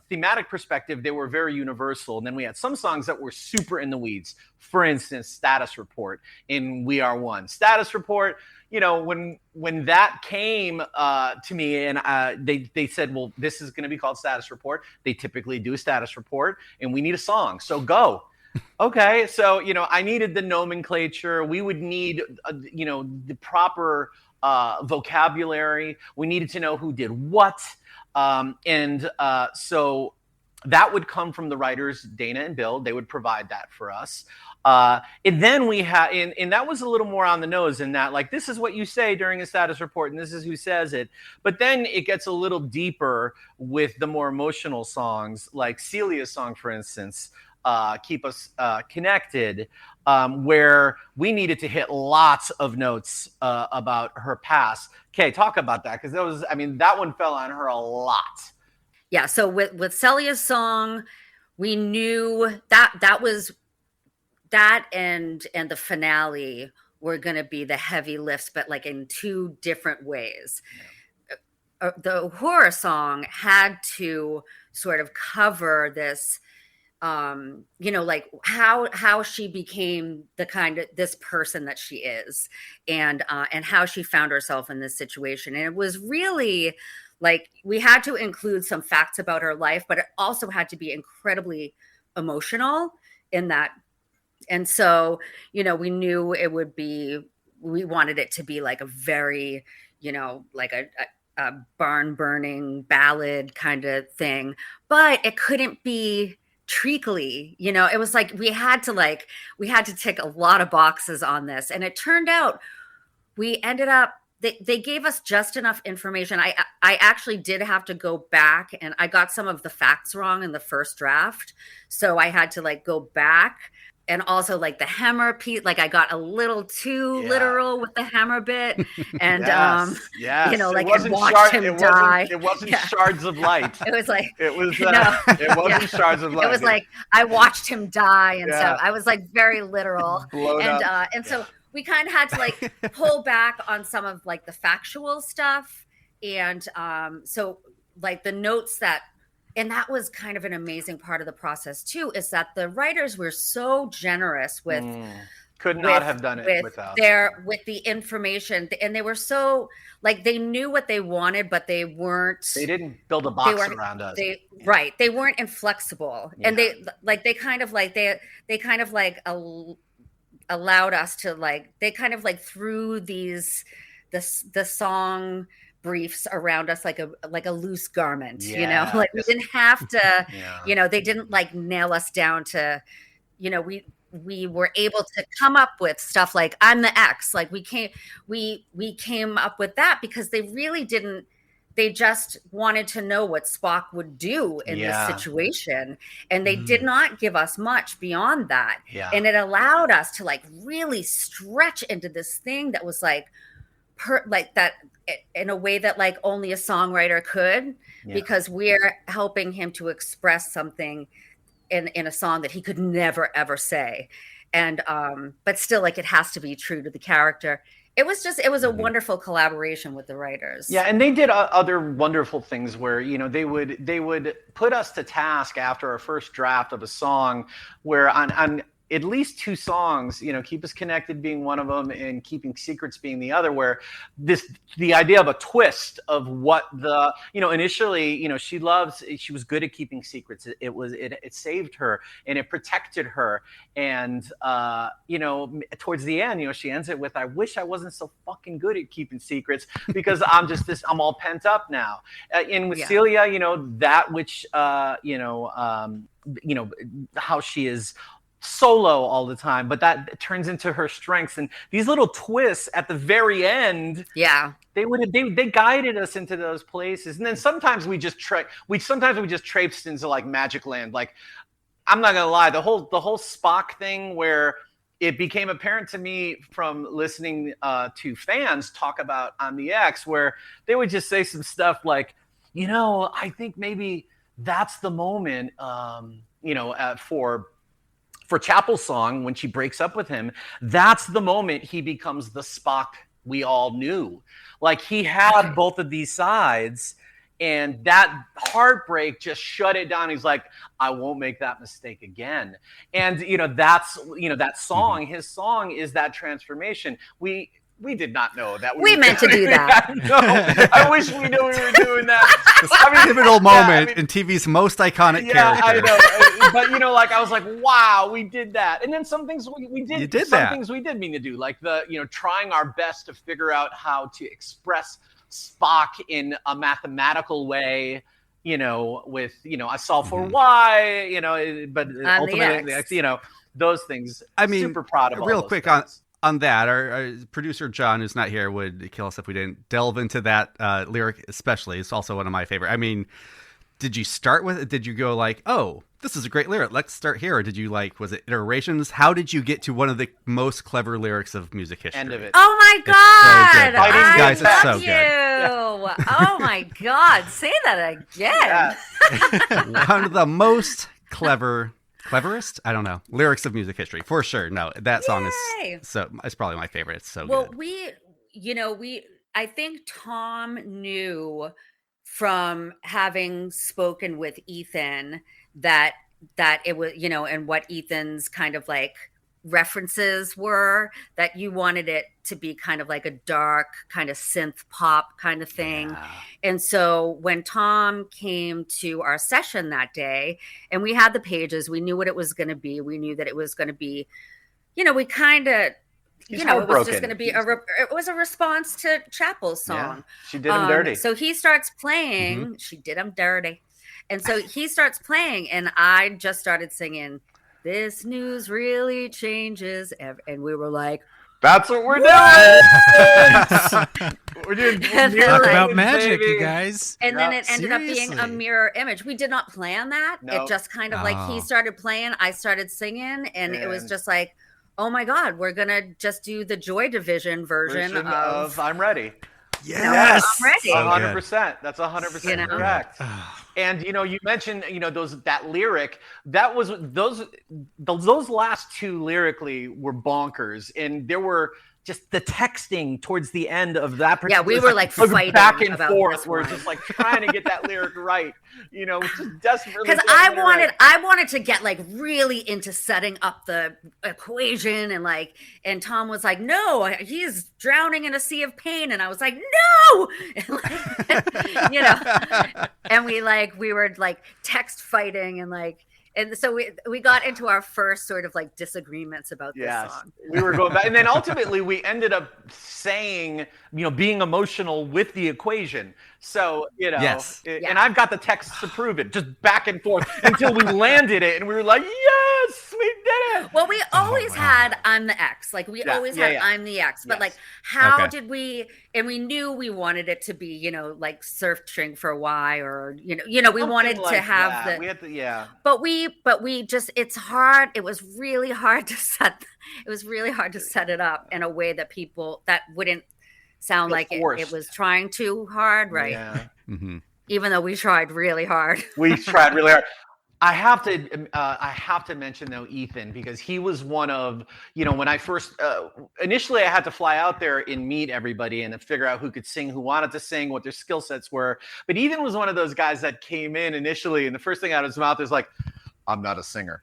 thematic perspective, they were very universal. And then we had some songs that were super in the weeds. For instance, Status Report in We Are One. Status Report, you know, when that came to me and they said, well, this is going to be called Status Report. They typically do a status report and we need a song. So go. Okay. So, you know, I needed the nomenclature. We would need, you know, the proper vocabulary. We needed to know who did what. So that would come from the writers, Dana and Bill. They would provide that for us. And then we had, and that was a little more on the nose in that, like, this is what you say during a status report, and this is who says it. But then it gets a little deeper with the more emotional songs, like Celia's song, for instance, Keep Us Connected, where we needed to hit lots of notes about her past. Okay, talk about that, because that one fell on her a lot. Yeah, so with Celia's song, we knew that was that and the finale were going to be the heavy lifts, but like in two different ways. Yeah. The horror song had to sort of cover this, you know, like how she became the kind of this person that she is, and how she found herself in this situation. And it was really like we had to include some facts about her life, but it also had to be incredibly emotional in that. And so, you know, we knew we wanted it to be like a very, you know, like a barn burning ballad kind of thing, but it couldn't be treacly. You know, it was like we had to tick a lot of boxes on this. And it turned out we ended up, they gave us just enough information. I actually did have to go back, and I got some of the facts wrong in the first draft. So I had to like go back. And also like the hammer piece, like I got a little too literal with the hammer bit. And, yes. You know, like I watched him die. It wasn't shards of light. It was like, it wasn't shards of light. It was like, I watched him die and stuff. I was like very literal. And so we kind of had to like pull back on some of like the factual stuff. And so like the notes and that was kind of an amazing part of the process too, is that the writers were so generous with could not have done it without with the information, and they were so like they knew what they wanted, but they didn't build a box around us. They weren't inflexible. And they allowed us to like, they kind of like threw the song briefs around us like a loose garment, you know, like we didn't have to, you know, they didn't like nail us down to, you know, we were able to come up with stuff like I'm the X, like we came up with that because they really didn't, they just wanted to know what Spock would do in this situation. And they did not give us much beyond that. Yeah. And it allowed us to like really stretch into this thing that was like, like that in a way that like only a songwriter could, because we're helping him to express something in a song that he could never ever say. And but still, like, it has to be true to the character. It was a wonderful collaboration with the writers. Yeah, and they did other wonderful things where, you know, they would put us to task after our first draft of a song, where on at least two songs, you know, Keep Us Connected being one of them and Keeping Secrets being the other, where the idea of a twist of what you know, initially, you know, she was good at keeping secrets. It saved her and it protected her. And, you know, towards the end, you know, she ends it with, I wish I wasn't so fucking good at keeping secrets because I'm all pent up now. And with Celia, you know, that which, you know, how she is solo all the time, but that turns into her strengths. And these little twists at the very end, they guided us into those places. And then sometimes we just traipsed into like Magic Land. Like, I'm not gonna lie, the whole Spock thing, where it became apparent to me from listening to fans talk about On the X, where they would just say some stuff like, you know, I think maybe that's the moment, you know, for Chapel's song, when she breaks up with him, that's the moment he becomes the Spock we all knew. Like, he had both of these sides, And that heartbreak just shut it down. He's like, I won't make that mistake again. And, that's, that song, his song is that transformation. We did not know that. We meant to do that. No, I wish we knew we were doing that. Pivotal moment in TV's most iconic character. I know. But, I was like, wow, we did that. And then some things we did. You did some things we did mean to do, like trying our best to figure out how to express Spock in a mathematical way, with, I solve for Y, but ultimately, those things. I mean, super proud of all real those quick things. On that, our producer John, who's not here, would kill us if we didn't delve into that lyric, especially. It's also one of my favorite. I mean, did you start with it? Did you go like, oh, this is a great lyric, let's start here? Or did you was it iterations? How did you get to one of the most clever lyrics of music history? End of it. Oh my God. Guys, it's so you. good. Oh my God. Say that again. One of the most cleverest, I don't know, lyrics of music history, for sure. No, that song is it's probably my favorite. It's so good. Well, I think Tom knew from having spoken with Ethan that it was, and what Ethan's kind of like references were, that you wanted it to be kind of like a dark kind of synth pop kind of thing. Yeah. And so when Tom came to our session that day and we had the pages, we knew what it was going to be. We knew that it was going to be, we kind of, it was just going to be it was a response to Chapel's song. Yeah, she did him dirty. So he starts playing. She did him dirty. And so he starts playing and I just started singing, "This news really changes." And we were like, that's what we're doing. We're doing talk about magic, you guys. And then it ended up being a mirror image. We did not plan that. It just kind of like he started playing, I started singing, and it was just like, oh my God, we're gonna just do the Joy Division version of I'm Ready. Yes, I'm ready. 100%. That's 100% correct. And you mentioned that lyric. That was those last two lyrically were bonkers, and there were just the texting towards the end of that. Yeah, we were like fighting back and forth. We're just like trying to get that lyric right. Just desperately. Because I wanted to get like really into setting up the equation and Tom was like, no, he's drowning in a sea of pain, and I was like, no, and we were like text fighting and so we got into our first sort of like disagreements about this song. We were going back. And then ultimately we ended up saying, being emotional with the equation. So, and I've got the texts to prove it, just back and forth until we landed it. And we were like, yes, we did it. Well, we always had I'm the X. Like we always had I'm the X. But like, how did we, and we knew we wanted it to be, like searching for Y or, we something wanted like to have that. the, We had to, but we just, it's hard. It was really hard to set it up in a way that that wouldn't sound like it was trying too hard. Right. Yeah. Mm-hmm. Even though we tried really hard. We tried really hard. I have to mention though Ethan, because he was one of, when I first initially I had to fly out there and meet everybody and figure out who could sing, who wanted to sing, what their skill sets were. But Ethan was one of those guys that came in initially and the first thing out of his mouth is like, I'm not a singer.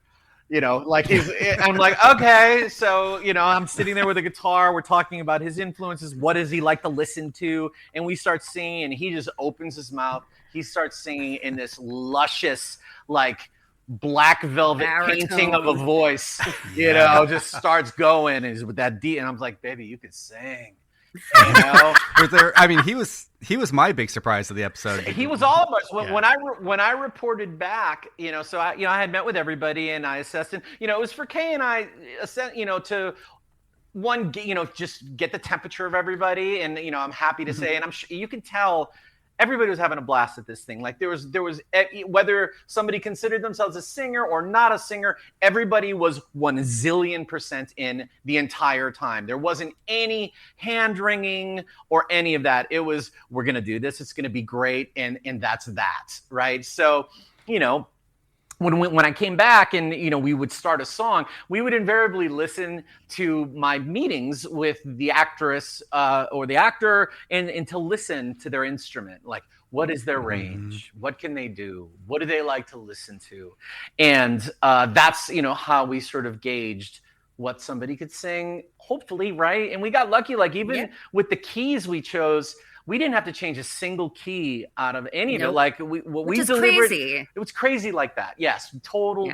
I'm like, okay. So, I'm sitting there with a guitar. We're talking about his influences. What does he like to listen to? And we start singing and he just opens his mouth. He starts singing in this luscious, like black velvet painting of a voice, just starts going and with that D. And I'm like, baby, you could sing. He was my big surprise of the episode. He was all of us. When I reported back, so I had met with everybody and I assessed, and it was for Kay and I assess, to one, just get the temperature of everybody, and I'm happy to say, and I'm sure you can tell. Everybody was having a blast at this thing. Like there was whether somebody considered themselves a singer or not a singer, everybody was 1,000,000% in the entire time. There wasn't any hand wringing or any of that. It was, we're going to do this. It's going to be great. And that's that. Right. So, when I came back and, we would start a song, we would invariably listen to my meetings with the actress or the actor and to listen to their instrument. Like, What is their range? What can they do? What do they like to listen to? And that's, how we sort of gauged what somebody could sing, hopefully, right? And we got lucky, like even with the keys we chose, we didn't have to change a single key out of any of it. Like we delivered, crazy. It was crazy like that. Yes, total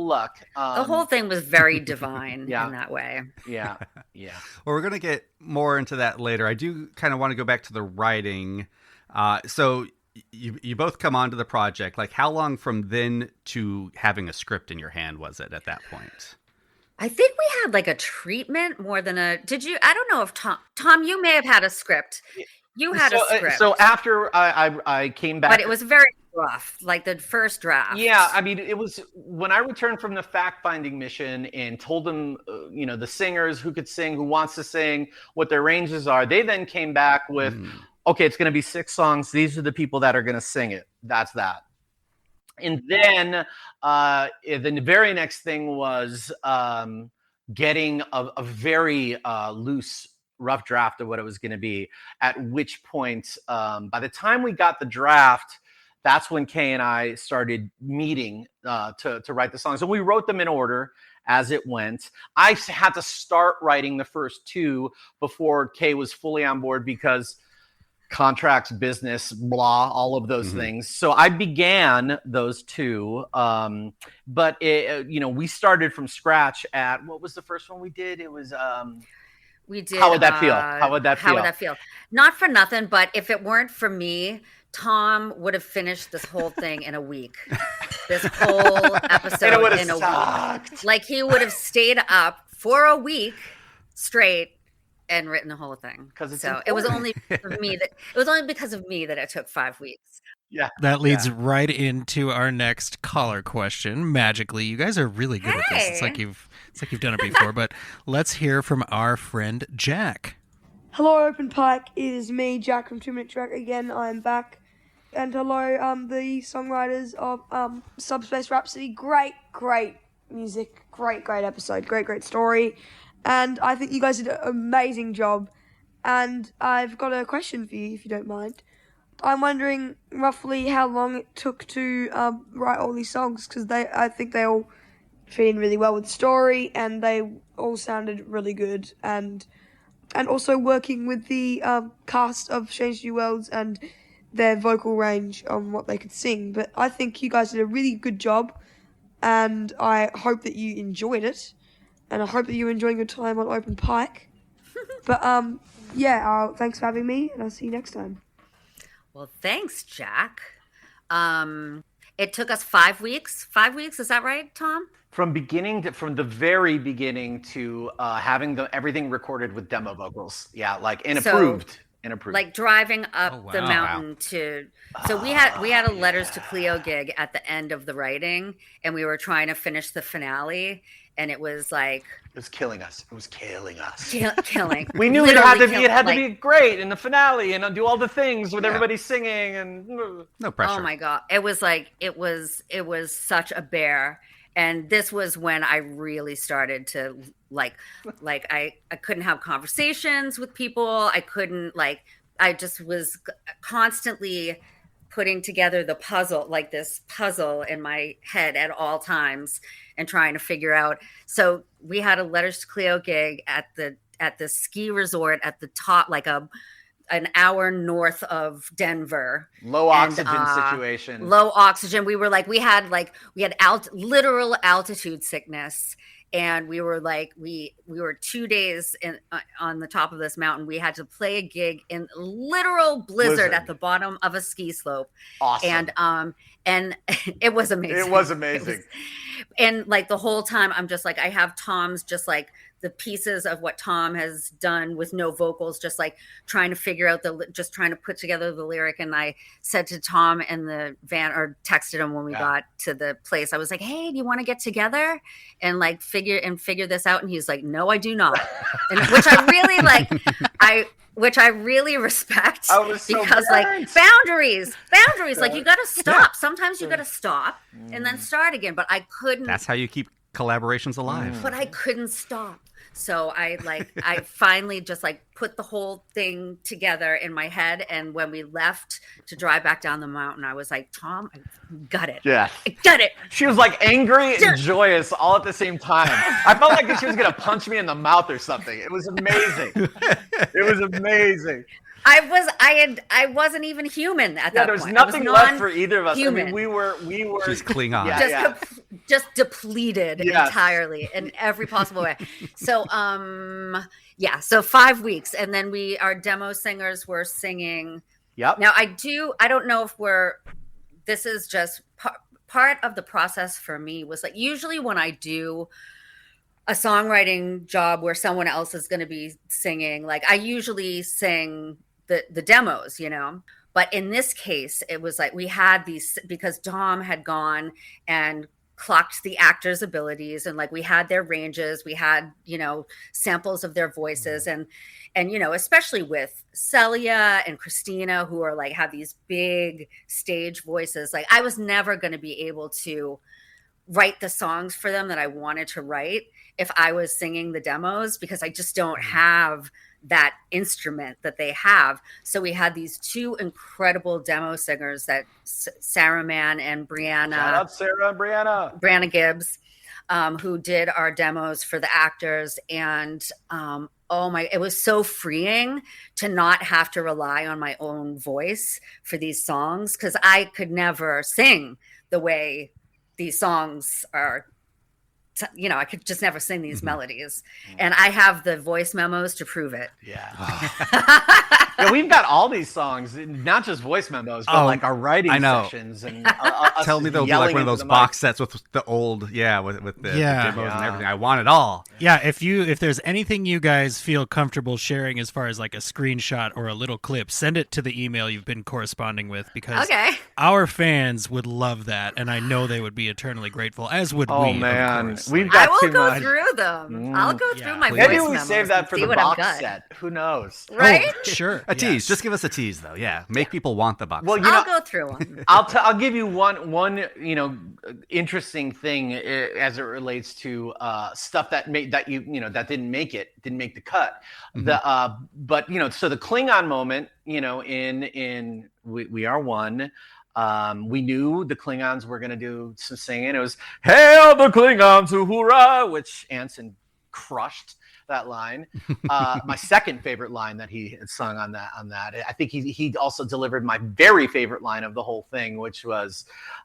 luck. The whole thing was very divine in that way. Yeah. Well, we're gonna get more into that later. I do kind of want to go back to the writing. So you both come onto the project. Like, how long from then to having a script in your hand was it at that point? I think we had like a treatment more than a. Did you? I don't know if Tom, you may have had a script. You had a script. So after I came back, but it was very rough, like the first draft. Yeah, I mean, it was when I returned from the fact-finding mission and told them, the singers who could sing, who wants to sing, what their ranges are. They then came back with, okay, it's going to be 6 songs. These are the people that are going to sing it. That's that. And then the very next thing was getting a very loose, rough draft of what it was going to be, at which point, by the time we got the draft, that's when Kay and I started meeting to write the songs. And we wrote them in order as it went. I had to start writing the first 2 before Kay was fully on board because contracts, business, blah, all of those things. So I began those 2. But, we started from scratch at, what was the first one we did? It was... we did. How would that feel? How would that feel? Not for nothing, but if it weren't for me, Tom would have finished this whole thing in a week. This whole episode in a week. Like, he would have stayed up for a week straight and written the whole thing. It was only because of me that it took 5 weeks. Yeah. That leads right into our next caller question. Magically, you guys are really good at this. It's like you've done it before, but let's hear from our friend Jack. Hello, Open Pike. It is me, Jack from 2 Minute Track again. I am back. And hello, the songwriters of Subspace Rhapsody. Great music. Great episode. Great story. And I think you guys did an amazing job. And I've got a question for you, if you don't mind. I'm wondering roughly how long it took to write all these songs, because I think they all fit in really well with the story, and they all sounded really good. And also working with the cast of Strange New Worlds and their vocal range on what they could sing. But I think you guys did a really good job, and I hope that you enjoyed it, and I hope that you're enjoying your time on Open Pike. But thanks for having me, and I'll see you next time. Well, thanks, Jack. It took us 5 weeks. 5 weeks, is that right, Tom? From the very beginning to having everything recorded with demo vocals. Yeah, approved. Like driving up the mountain to. So we had a Letters to Cleo gig at the end of the writing, and we were trying to finish the finale, and it was like. It was killing us. Killing. We knew it had to be great in the finale and do all the things with everybody singing and no pressure. Oh my God. It was such a bear. And this was when I really started to I couldn't have conversations with people. I couldn't I just was constantly putting together the puzzle, this puzzle in my head at all times and trying to figure out. So we had a Letters to Cleo gig at the ski resort at the top, an hour north of Denver. Low oxygen situation. Low oxygen. We were we had literal altitude sickness. And we were we were 2 days on the top of this mountain. We had to play a gig in literal blizzard at the bottom of a ski slope. Awesome. And it was amazing. And the whole time I'm just I have Tom's just the pieces of what Tom has done with no vocals, just trying to figure out just trying to put together the lyric. And I said to Tom in the van, or texted him when we got to the place, I was like, hey, do you want to get together and figure this out? And he's like, no, I do not. And which I really which I really respect, because boundaries, you got to stop. Sometimes you got to stop and then start again. But I couldn't. That's how you keep collaborations alive. But I couldn't stop. So I finally just like put the whole thing together in my head. And when we left to drive back down the mountain, I was like, Tom, I got it. Yeah. I got it. She was like angry and joyous all at the same time. I felt like she was going to punch me in the mouth or something. It was amazing. It was amazing. I wasn't even human at that There's point. Nothing left for either of us. I mean, we were just Klingon. Just depleted entirely in every possible way. So, so 5 weeks. And then our demo singers were singing. Yep. Now I don't know if this is just part of the process for me was like, usually when I do a songwriting job where someone else is going to be singing, like I usually sing the demos, but in this case, it was like we had these, because Dom had gone and clocked the actors' abilities, and like we had their ranges, we had, samples of their voices, and especially with Celia and Christina, who are like, have these big stage voices. Like I was never going to be able to write the songs for them that I wanted to write if I was singing the demos, because I just don't have that instrument that they have. So we had these two incredible demo singers, that Sarah Mann and Brianna. Shout out Sarah and Brianna. Brianna Gibbs, who did our demos for the actors. And it was so freeing to not have to rely on my own voice for these songs, because I could never sing the way these songs are. I could just never sing these melodies, and I have the voice memos to prove it. Yeah. Yeah, we've got all these songs, not just voice memos, but like our writing sessions. And tell me there'll be like one of those box sets with the old, with the demos and everything. I want it all. Yeah, if there's anything you guys feel comfortable sharing as far as like a screenshot or a little clip, send it to the email you've been corresponding with, because our fans would love that, and I know they would be eternally grateful, as would we. Oh man, we've got I will go through them. I'll go through my voice Maybe we memos save that for the box set. Who knows? Right? Oh, sure. A tease. Just give us a tease, though. Yeah, make people want the box. Well, I'll go through them. I'll give you one interesting thing as it relates to stuff that didn't make the cut. Mm-hmm. So the Klingon moment, in We Are One. We knew the Klingons were going to do some singing. It was "Hail the Klingons, hoorah!" which Anson crushed that line. My second favorite line that he had sung on that. I think he also delivered my very favorite line of the whole thing, which was,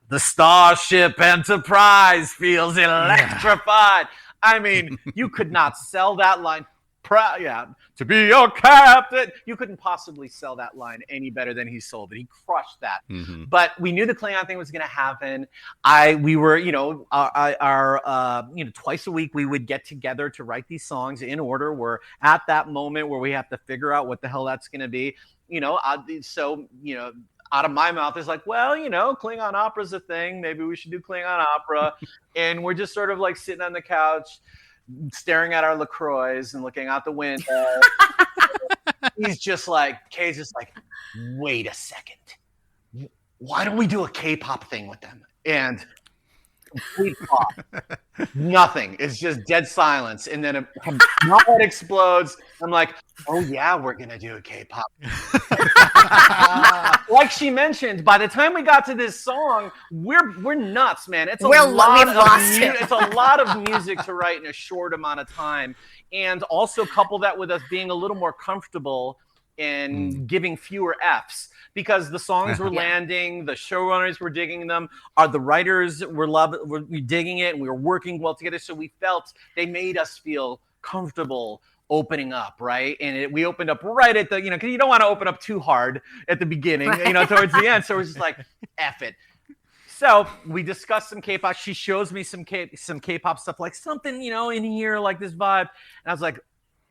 "The Starship Enterprise feels electrified." I mean, you could not sell that line. To be your captain. You couldn't possibly sell that line any better than he sold it. He crushed that. Mm-hmm. But we knew the Klingon thing was going to happen. We were, twice a week we would get together to write these songs in order. We're at that moment where we have to figure out what the hell that's going to be. Out of my mouth is like, well, Klingon opera's a thing. Maybe we should do Klingon opera. And we're just sort of like sitting on the couch, staring at our LaCroix and looking out the window. Kay's just like, wait a second. Why don't we do a K-pop thing with them? And complete pop. Nothing. It's just dead silence. And then my head explodes. I'm like, oh yeah, we're going to do a K-pop. Like she mentioned, by the time we got to this song, we're nuts, man. It's a lot of music to write in a short amount of time. And also couple that with us being a little more comfortable in giving fewer Fs, because the songs were landing, the showrunners were digging them, the writers were digging it, and we were working well together. So we felt they made us feel comfortable opening up, right? And we opened up right at the, because you don't want to open up too hard at the beginning, towards the end. So we're just like, F it. So we discussed some K-pop. She shows me some K-pop stuff, like something, in here, like this vibe. And I was like,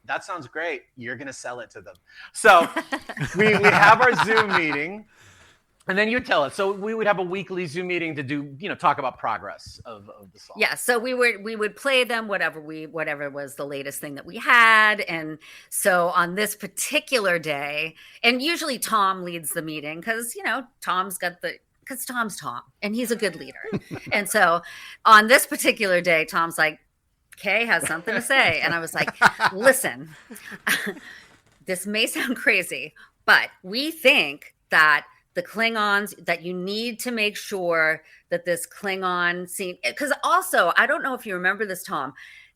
that sounds great. You're going to sell it to them. So we have our Zoom meeting, and then you tell us. So we would have a weekly Zoom meeting to do, talk about progress of the song. Yeah. So we would play them, whatever was the latest thing that we had. And so on this particular day, and usually Tom leads the meeting because, Tom's got because Tom's Tom and he's a good leader. And so on this particular day, Tom's like, Kay has something to say. And I was like, listen, this may sound crazy, but we think that the Klingons, that you need to make sure that this Klingon scene, because also, I don't know if you remember this, Tom,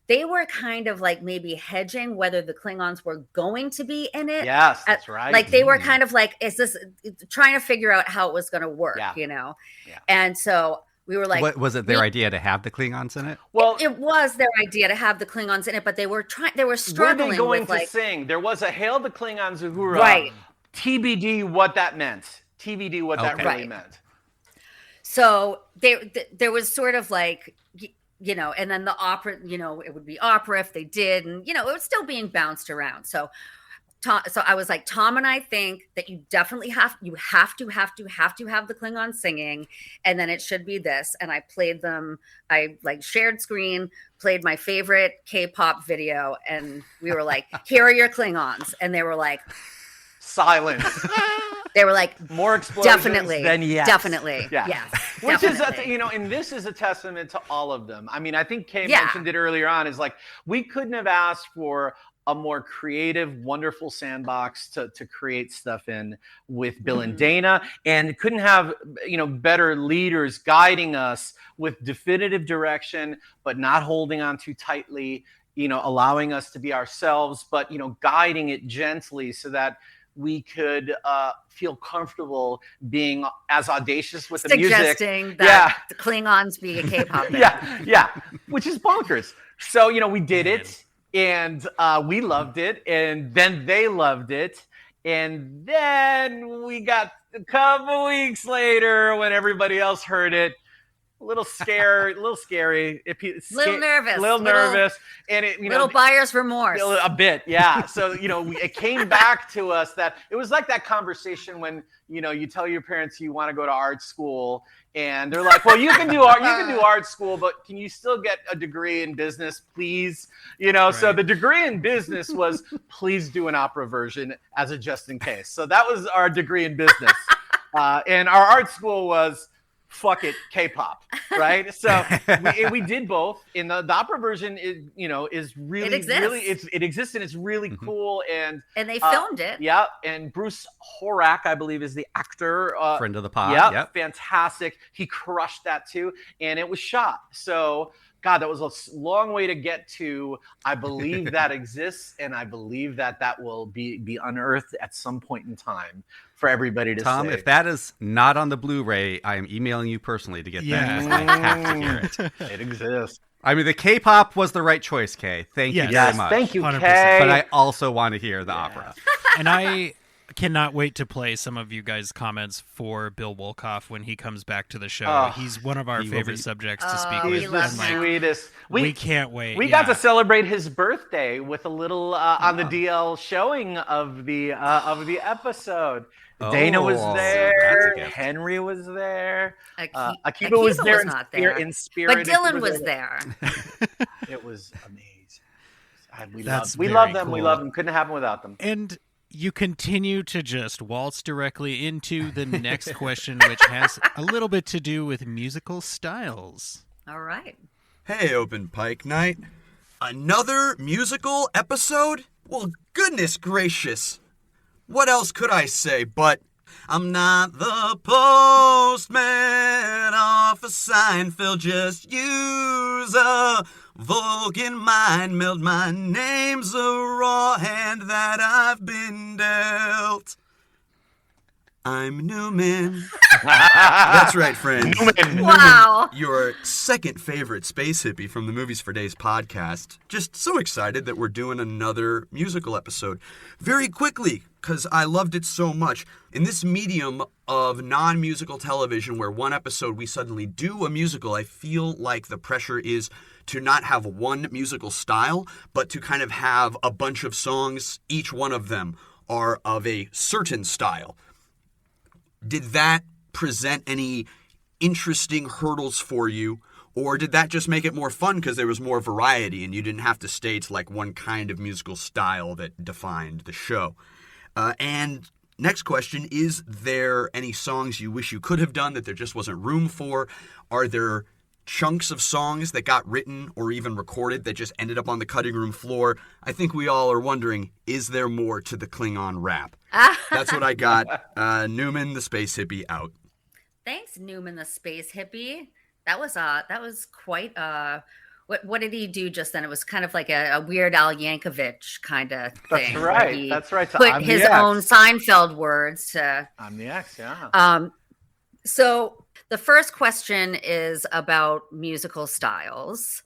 they were kind of like maybe hedging whether the Klingons were going to be in it. Yes, that's right. Like they were kind of like, is this trying to figure out how it was going to work, you know? Yeah. And so we were like, what, was it their idea to have the Klingons in it? Well, it was their idea to have the Klingons in it, but they were struggling were they going with to like sing? There was a Hail the Klingons Uhura. Right. TBD what that meant. TBD what that really meant. So there was sort of like, you know, and then the opera, you know, it would be opera if they did, and you know, it was still being bounced around. So I was like, Tom and I think that you definitely have to have the Klingon singing, and then it should be this. And I played them. I like shared screen, played my favorite K-pop video, and we were like, here are your Klingons, and they were like, silence. They were like, more explosions definitely, than yes. Definitely, yeah. Yes. Which definitely. is, you know, and this is a testament to all of them. I mean, I think Kay mentioned it earlier on, is like, we couldn't have asked for a more creative, wonderful sandbox to create stuff in with Bill and Dana, and couldn't have, you know, better leaders guiding us with definitive direction, but not holding on too tightly, you know, allowing us to be ourselves, but, you know, guiding it gently so that we could feel comfortable being as audacious with the music. Suggesting that the Klingons be a K-pop band. yeah, which is bonkers. So, you know, we did it, and we loved it, and then they loved it, and then we got a couple weeks later when everybody else heard it, a little scary, little nervous, and it, you know, little buyer's remorse, a bit, yeah. So, you know, it came back to us that it was like that conversation when, you know, you tell your parents you want to go to art school, and they're like, well, you can do art school, but can you still get a degree in business, please? You know, so the degree in business was, please do an opera version as a just in case. So that was our degree in business, and our art school was, fuck it, K-pop, right? So we did both. In the opera version, is really, it exists, and it's really cool. And they filmed it. Yeah, and Bruce Horak, I believe, is the actor. Friend of the pod. Yep, fantastic. He crushed that too, and it was shot. So, God, that was a long way to get to. I believe that exists, and I believe that will be unearthed at some point in time for everybody to see. Tom, if that is not on the Blu-ray, I am emailing you personally to get that. I have to hear it. It exists. I mean, the K-pop was the right choice, Kay. Thank you very much. Thank you, 100%. Kay. But I also want to hear the opera. And I cannot wait to play some of you guys' comments for Bill Wolkoff when he comes back to the show. He's one of our favorite subjects to speak with. He's the sweetest. We can't wait. We got to celebrate his birthday with a little on the DL showing of the episode. Dana was there. Henry was there. Akiba was there in spirit. But Dylan was there. It was amazing. We love them. Cool. We love them. Couldn't happen without them. And you continue to just waltz directly into the next question, which has a little bit to do with musical styles. All right. Hey, Open Pike Night. Another musical episode? Well, goodness gracious. What else could I say but I'm not the postman off a Seinfeld, just use a Vulcan mind meld. My name's a raw hand that I've been dealt. I'm Newman. That's right, friends. Newman. Wow. Your second favorite space hippie from the Movies for Days podcast. Just so excited that we're doing another musical episode. Very quickly, because I loved it so much. In this medium of non-musical television where one episode we suddenly do a musical, I feel like the pressure is to not have one musical style, but to kind of have a bunch of songs. Each one of them are of a certain style. Did that present any interesting hurdles for you, or did that just make it more fun because there was more variety and you didn't have to stay to like one kind of musical style that defined the show? And Next question, is there any songs you wish you could have done that there just wasn't room for? Are there chunks of songs that got written or even recorded that just ended up on the cutting room floor? I think we all are wondering, is there more to the Klingon rap? That's what I got. Newman, the space hippie, out. Thanks, Newman, the space hippie. That was quite what did he do just then? It was kind of like a Weird Al Yankovic kind of thing. That's right. That's right. So put his own Seinfeld words to I'm the X, yeah. So the first question is about musical styles.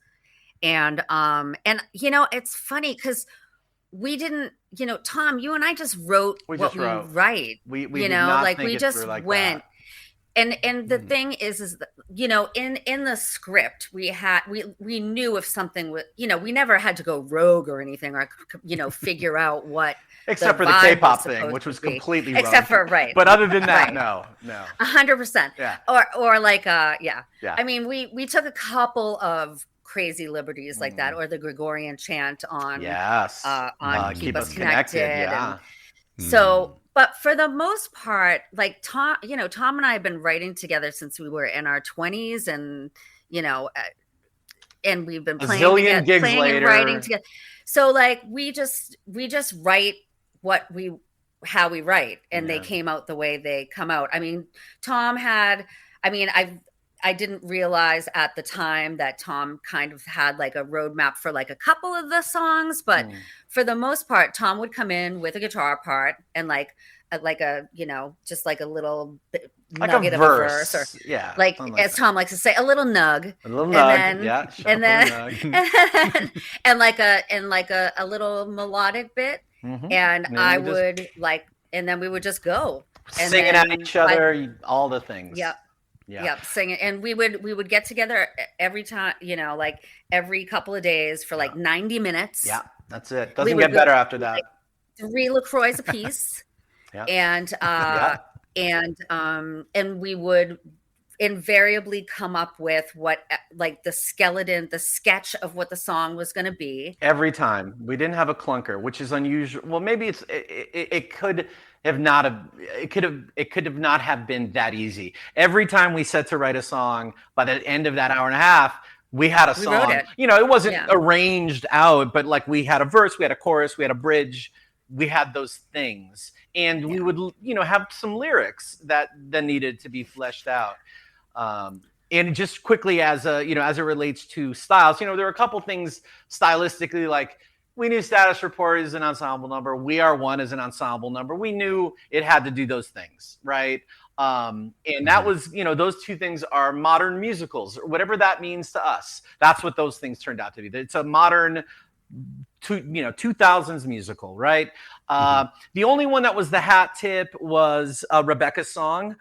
And it's funny because we didn't, Tom, you and I just wrote we write. We we just went. That. And the thing is that, in the script we knew if something was, we never had to go rogue or anything or, figure out what. Except for the K-pop thing, which was completely wrong. Except for, right. But other than that, right. no. 100%. Yeah. Or like, yeah. I mean, we took a couple of crazy liberties like that, or the Gregorian chant on Keep Us Connected. Yeah. So, but for the most part, like Tom and I have been writing together since we were in our 20s, and and we've been playing and writing together. So like we just write how we write, and they came out the way they come out. I mean, I didn't realize at the time that Tom kind of had like a roadmap for like a couple of the songs, but for the most part, Tom would come in with a guitar part and like a just like a little nugget of a verse, or like as Tom likes to say, a little nug, and like a little melodic bit, and I would and then we would just go singing at each other, all the things. Yep, singing, and we would get together every time, like every couple of days for like 90 minutes. Yeah, that's it. Doesn't get better after that. Like 3 LaCroix a piece. And we would invariably come up with what, like the sketch of what the song was going to be. Every time. We didn't have a clunker, which is unusual. Well, maybe it could have not have been that easy. Every time we set to write a song, by the end of that hour and a half, we had a song. Wrote it. It wasn't arranged out, but like we had a verse, we had a chorus, we had a bridge, we had those things. And we would, have some lyrics that needed to be fleshed out. And just quickly as it relates to styles, there are a couple things stylistically, like we knew Status Report is an ensemble number. We Are One is an ensemble number. We knew it had to do those things, right? And that was, those two things are modern musicals, or whatever that means to us. That's what those things turned out to be. It's a modern 2000s musical, right? The only one that was the hat tip was Rebecca's song,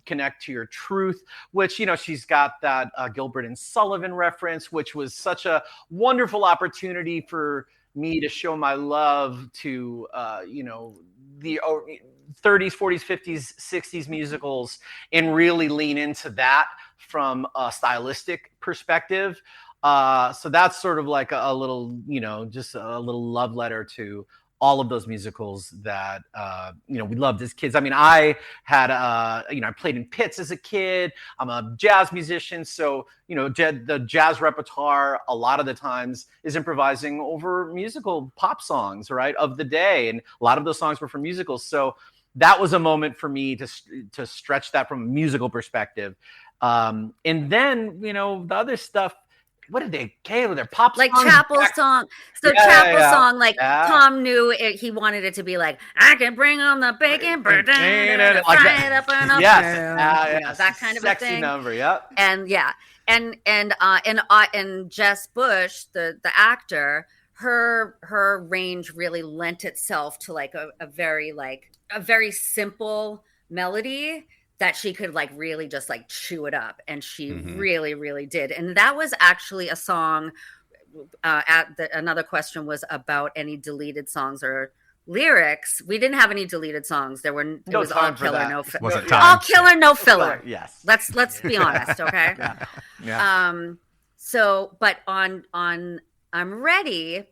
Connect to Your Truth, which, she's got that Gilbert and Sullivan reference, which was such a wonderful opportunity for me to show my love to, the 30s, 40s, 50s, 60s musicals, and really lean into that from a stylistic perspective. So that's sort of like a little, just a little love letter to all of those musicals that, we loved as kids. I mean, I had, I played in pits as a kid. I'm a jazz musician. So, the jazz repertoire a lot of the times is improvising over musical pop songs, right, of the day. And a lot of those songs were from musicals. So that was a moment for me to stretch that from a musical perspective. And then, the other stuff, what did they came with their pop like songs? Chapel song? So Chapel song, Tom knew he wanted it to be like, I can bring on the bacon, fry it up and up. That kind of sexy a thing. Number, yep. And and Jess Bush, the actor, her range really lent itself to like a very simple melody that she could like really just like chew it up, and she really, really did. And that was actually a song. Another question was about any deleted songs or lyrics. We didn't have any deleted songs. It was all killer, no filler. Was it time? All killer, no filler. Yes. Let's be honest, okay? Yeah. So, but on I'm Ready,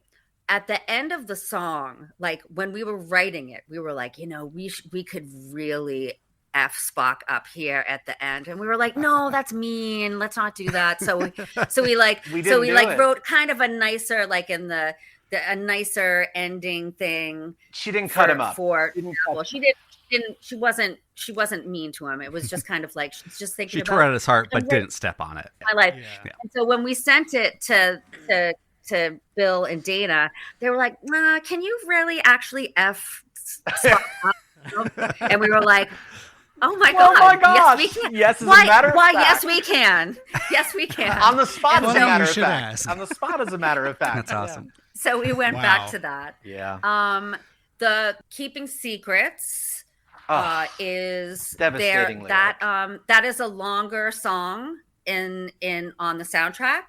at the end of the song, like when we were writing it, we were like, we could really F Spock up here at the end, and we were like, no, that's mean. Let's not do that. So we wrote kind of a nicer, like in a nicer ending thing. She didn't cut him up. She wasn't mean to him. It was just kind of like she's just thinking. She tore out his heart, but didn't step on it. My life. Yeah. And so when we sent it to Bill and Dana, they were like, can you really actually F Spock up? And we were like, oh my god! Yes, we can. Yes, as a matter of fact. Yes, we can. Yes, we can. On the spot, as a matter of fact. Ask. On the spot, as a matter of fact. That's awesome. So we went back to that. Yeah. The Keeping Secrets is devastating there. That is a longer song in on the soundtrack.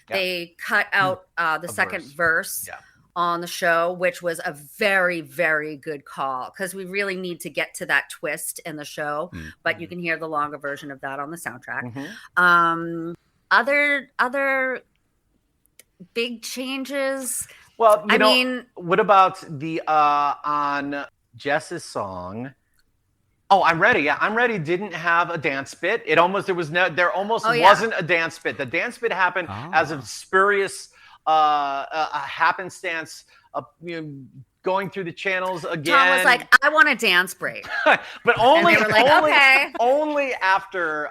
Yeah. They cut out the second verse. Yeah. On the show, which was a very, very good call because we really need to get to that twist in the show, but you can hear the longer version of that on the soundtrack. Mm-hmm. Other big changes. Well, what about the on Jess's song? Oh, I'm ready. Yeah, I'm ready. Didn't have a dance bit. There wasn't a dance bit. The dance bit happened as a spurious a happenstance of going through the channels again. Tom was like, I want a dance break. But only, and they were like, okay. Only after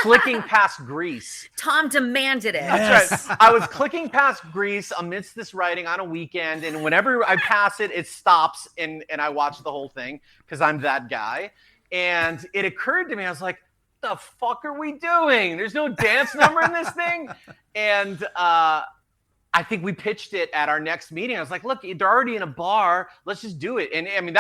clicking past Grease. Tom demanded it. Yes. That's right. I was clicking past Grease amidst this writing on a weekend, and whenever I pass it, it stops, and I watch the whole thing because I'm that guy. And it occurred to me, I was like, the fuck are we doing? There's no dance number in this thing. And I think we pitched it at our next meeting. I was like, look, they're already in a bar. Let's just do it. And I mean,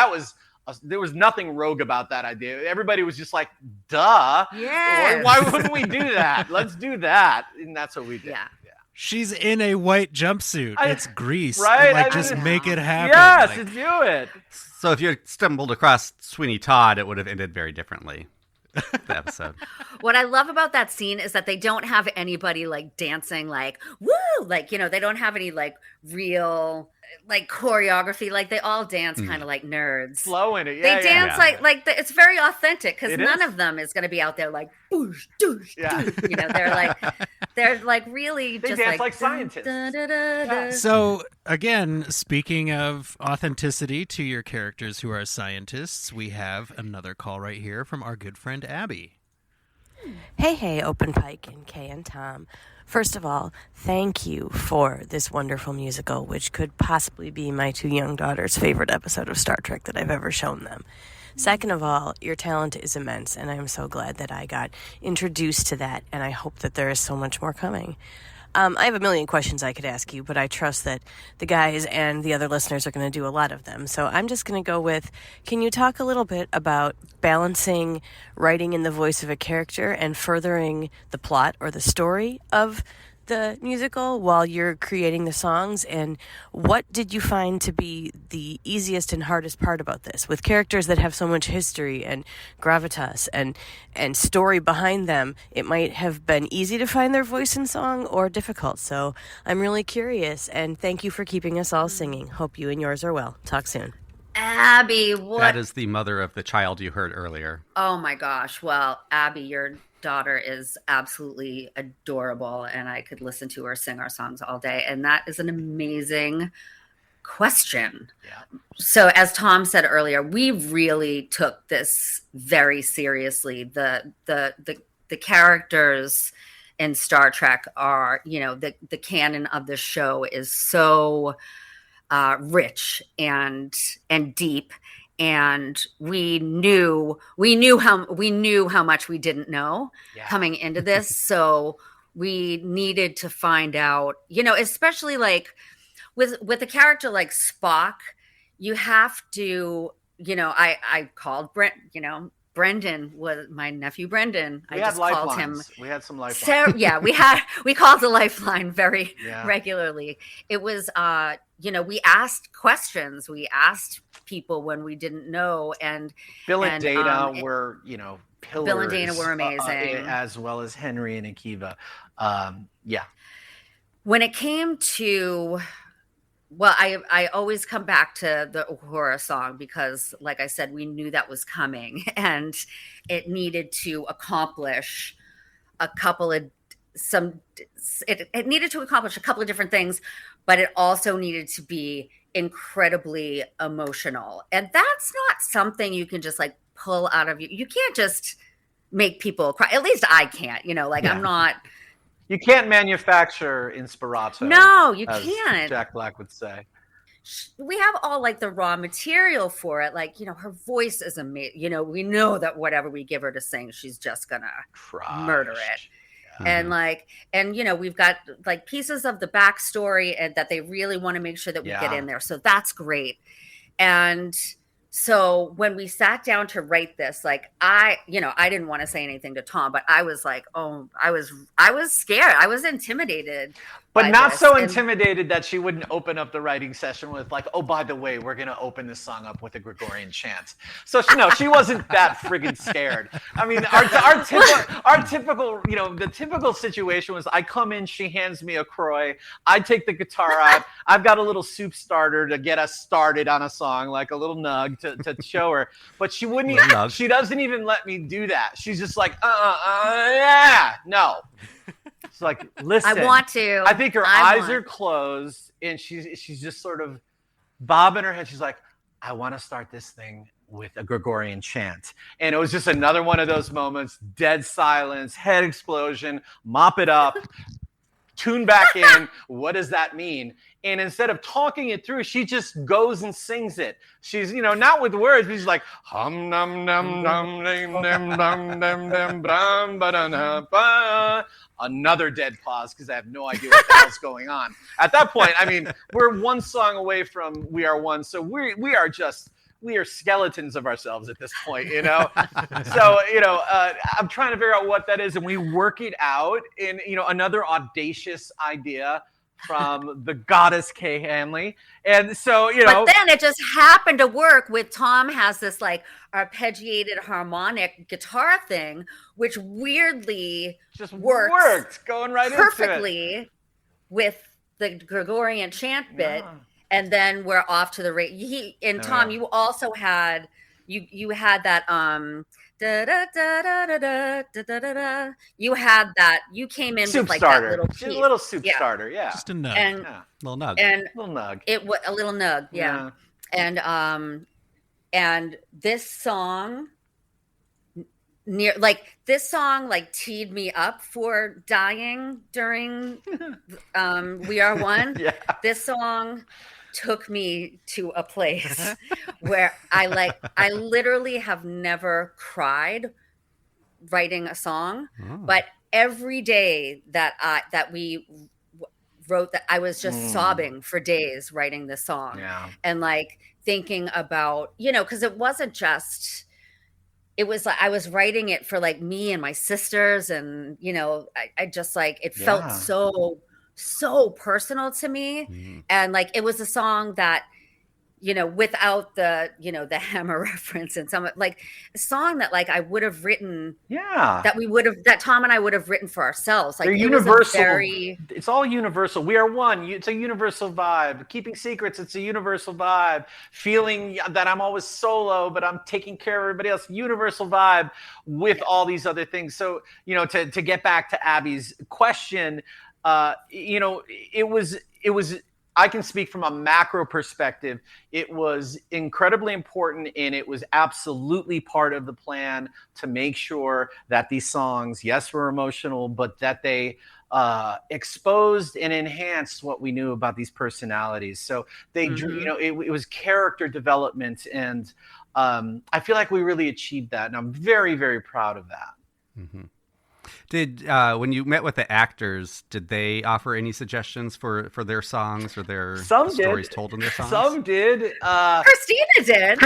there was nothing rogue about that idea. Everybody was just like, duh. Yeah. Why wouldn't we do that? Let's do that. And that's what we did. Yeah. She's in a white jumpsuit. It's Grease. Right? Just make it happen. Yes, do it. So if you had stumbled across Sweeney Todd, it would have ended very differently. The episode. What I love about that scene is that they don't have anybody like dancing like woo, like they don't have any like real like choreography. Like they all dance kind of like nerds. Flow in it. They dance like it's very authentic because none of them is going to be out there like boosh, doosh, doosh. They're like really they just dance like scientists. So again, speaking of authenticity to your characters who are scientists, we have another call right here from our good friend Abby. Hey, Open Pike and Kay and Tom. First of all, thank you for this wonderful musical, which could possibly be my two young daughters' favorite episode of Star Trek that I've ever shown them. Second of all, your talent is immense, and I'm so glad that I got introduced to that, and I hope that there is so much more coming. I have a million questions I could ask you, but I trust that the guys and the other listeners are going to do a lot of them. So I'm just going to go with, can you talk a little bit about balancing writing in the voice of a character and furthering the plot or the story of the musical while you're creating the songs? And what did you find to be the easiest and hardest part about this? With characters that have so much history and gravitas and story behind them, it might have been easy to find their voice in song or difficult. So I'm really curious, and thank you for keeping us all singing. Hope you and yours are well. Talk soon. Abby, what? That is the mother of the child you heard earlier. Oh my gosh. Well, Abby, your daughter is absolutely adorable, and I could listen to her sing our songs all day. And that is an amazing question. Yeah. So as Tom said earlier, we really took this very seriously. The characters in Star Trek are, the canon of the show is so rich and deep. And we knew how much we didn't know coming into this. So we needed to find out, especially like with a character like Spock, you have to, I called Brendan was my nephew Brendan. We had some lifelines. So, we called the lifeline very regularly. It was, we asked questions. We asked people when we didn't know, and Bill and Dana were, pillars. Bill and Dana were amazing, as well as Henry and Akiva. When it came to Well, I always come back to the Uhura song because, like I said, we knew that was coming, and it needed to accomplish a couple of it needed to accomplish a couple of different things, but it also needed to be incredibly emotional. And that's not something you can just like pull out of you. You can't just make people cry. At least I can't, I'm not. You can't manufacture inspirato. No, you can't. Jack Black would say. We have all like the raw material for it. Like, her voice is amazing. We know that whatever we give her to sing, she's just gonna murder it. Yeah. And we've got like pieces of the backstory and that they really want to make sure that we get in there. So that's great. And so when we sat down to write this, like I didn't want to say anything to Tom, but I was like, I was scared. I was intimidated. But not so intimidated that she wouldn't open up the writing session with like, oh, by the way, we're going to open this song up with a Gregorian chant. So she wasn't that friggin' scared. I mean, our typical, the typical situation was I come in, she hands me a Croy. I take the guitar out. I've got a little soup starter to get us started on a song, like a little nug to show her. But she wouldn't even, she doesn't even let me do that. She's just like, yeah, no. It's like, listen, I want to. I think her eyes are closed and she's just sort of bobbing her head. She's like, I want to start this thing with a Gregorian chant. And it was just another one of those moments, dead silence, head explosion, mop it up, tune back in. What does that mean? And instead of talking it through, she just goes and sings it. She's, not with words, but she's like, hum num num num num num num num num bram ba da na ba. Another dead pause because I have no idea what the hell's going on. At that point, I mean, we're one song away from We Are One, so we are skeletons of ourselves at this point, So, I'm trying to figure out what that is, and we work it out in, another audacious idea from the goddess Kay Hanley. And so, But then it just happened to work with Tom has this like arpeggiated harmonic guitar thing, which weirdly just worked going right perfectly into it. With the Gregorian chant bit. Yeah. And then we're off to the Tom, you also had you had that da da da da da da da da da. You had that. You came in soup with like starter. that little little soup starter, just a nug, little nug, and little nug. A little nug, yeah. And this song teed me up for dying during We Are One. Yeah. This song took me to a place where I literally have never cried writing a song, but every day that we wrote that, I was just sobbing for days writing this song. And like thinking about, because it wasn't just, it was like I was writing it for like me and my sisters, and I just like it felt so personal to me. And like it was a song that without the the hammer reference and some like a song that like I would have written that Tom and I would have written for ourselves. Like they're universal. It's all universal. We are one. It's a universal vibe. Keeping secrets, it's a universal vibe. Feeling that I'm always solo but I'm taking care of everybody else, universal vibe with all these other things. So to get back to Abby's question, it was I can speak from a macro perspective. It was incredibly important, and it was absolutely part of the plan to make sure that these songs, yes, were emotional, but that they exposed and enhanced what we knew about these personalities. So they, it was character development, and I feel like we really achieved that, and I'm very, very proud of that. Mm-hmm. Did when you met with the actors, did they offer any suggestions for their songs or their stories told in their songs? Some did. Christina did.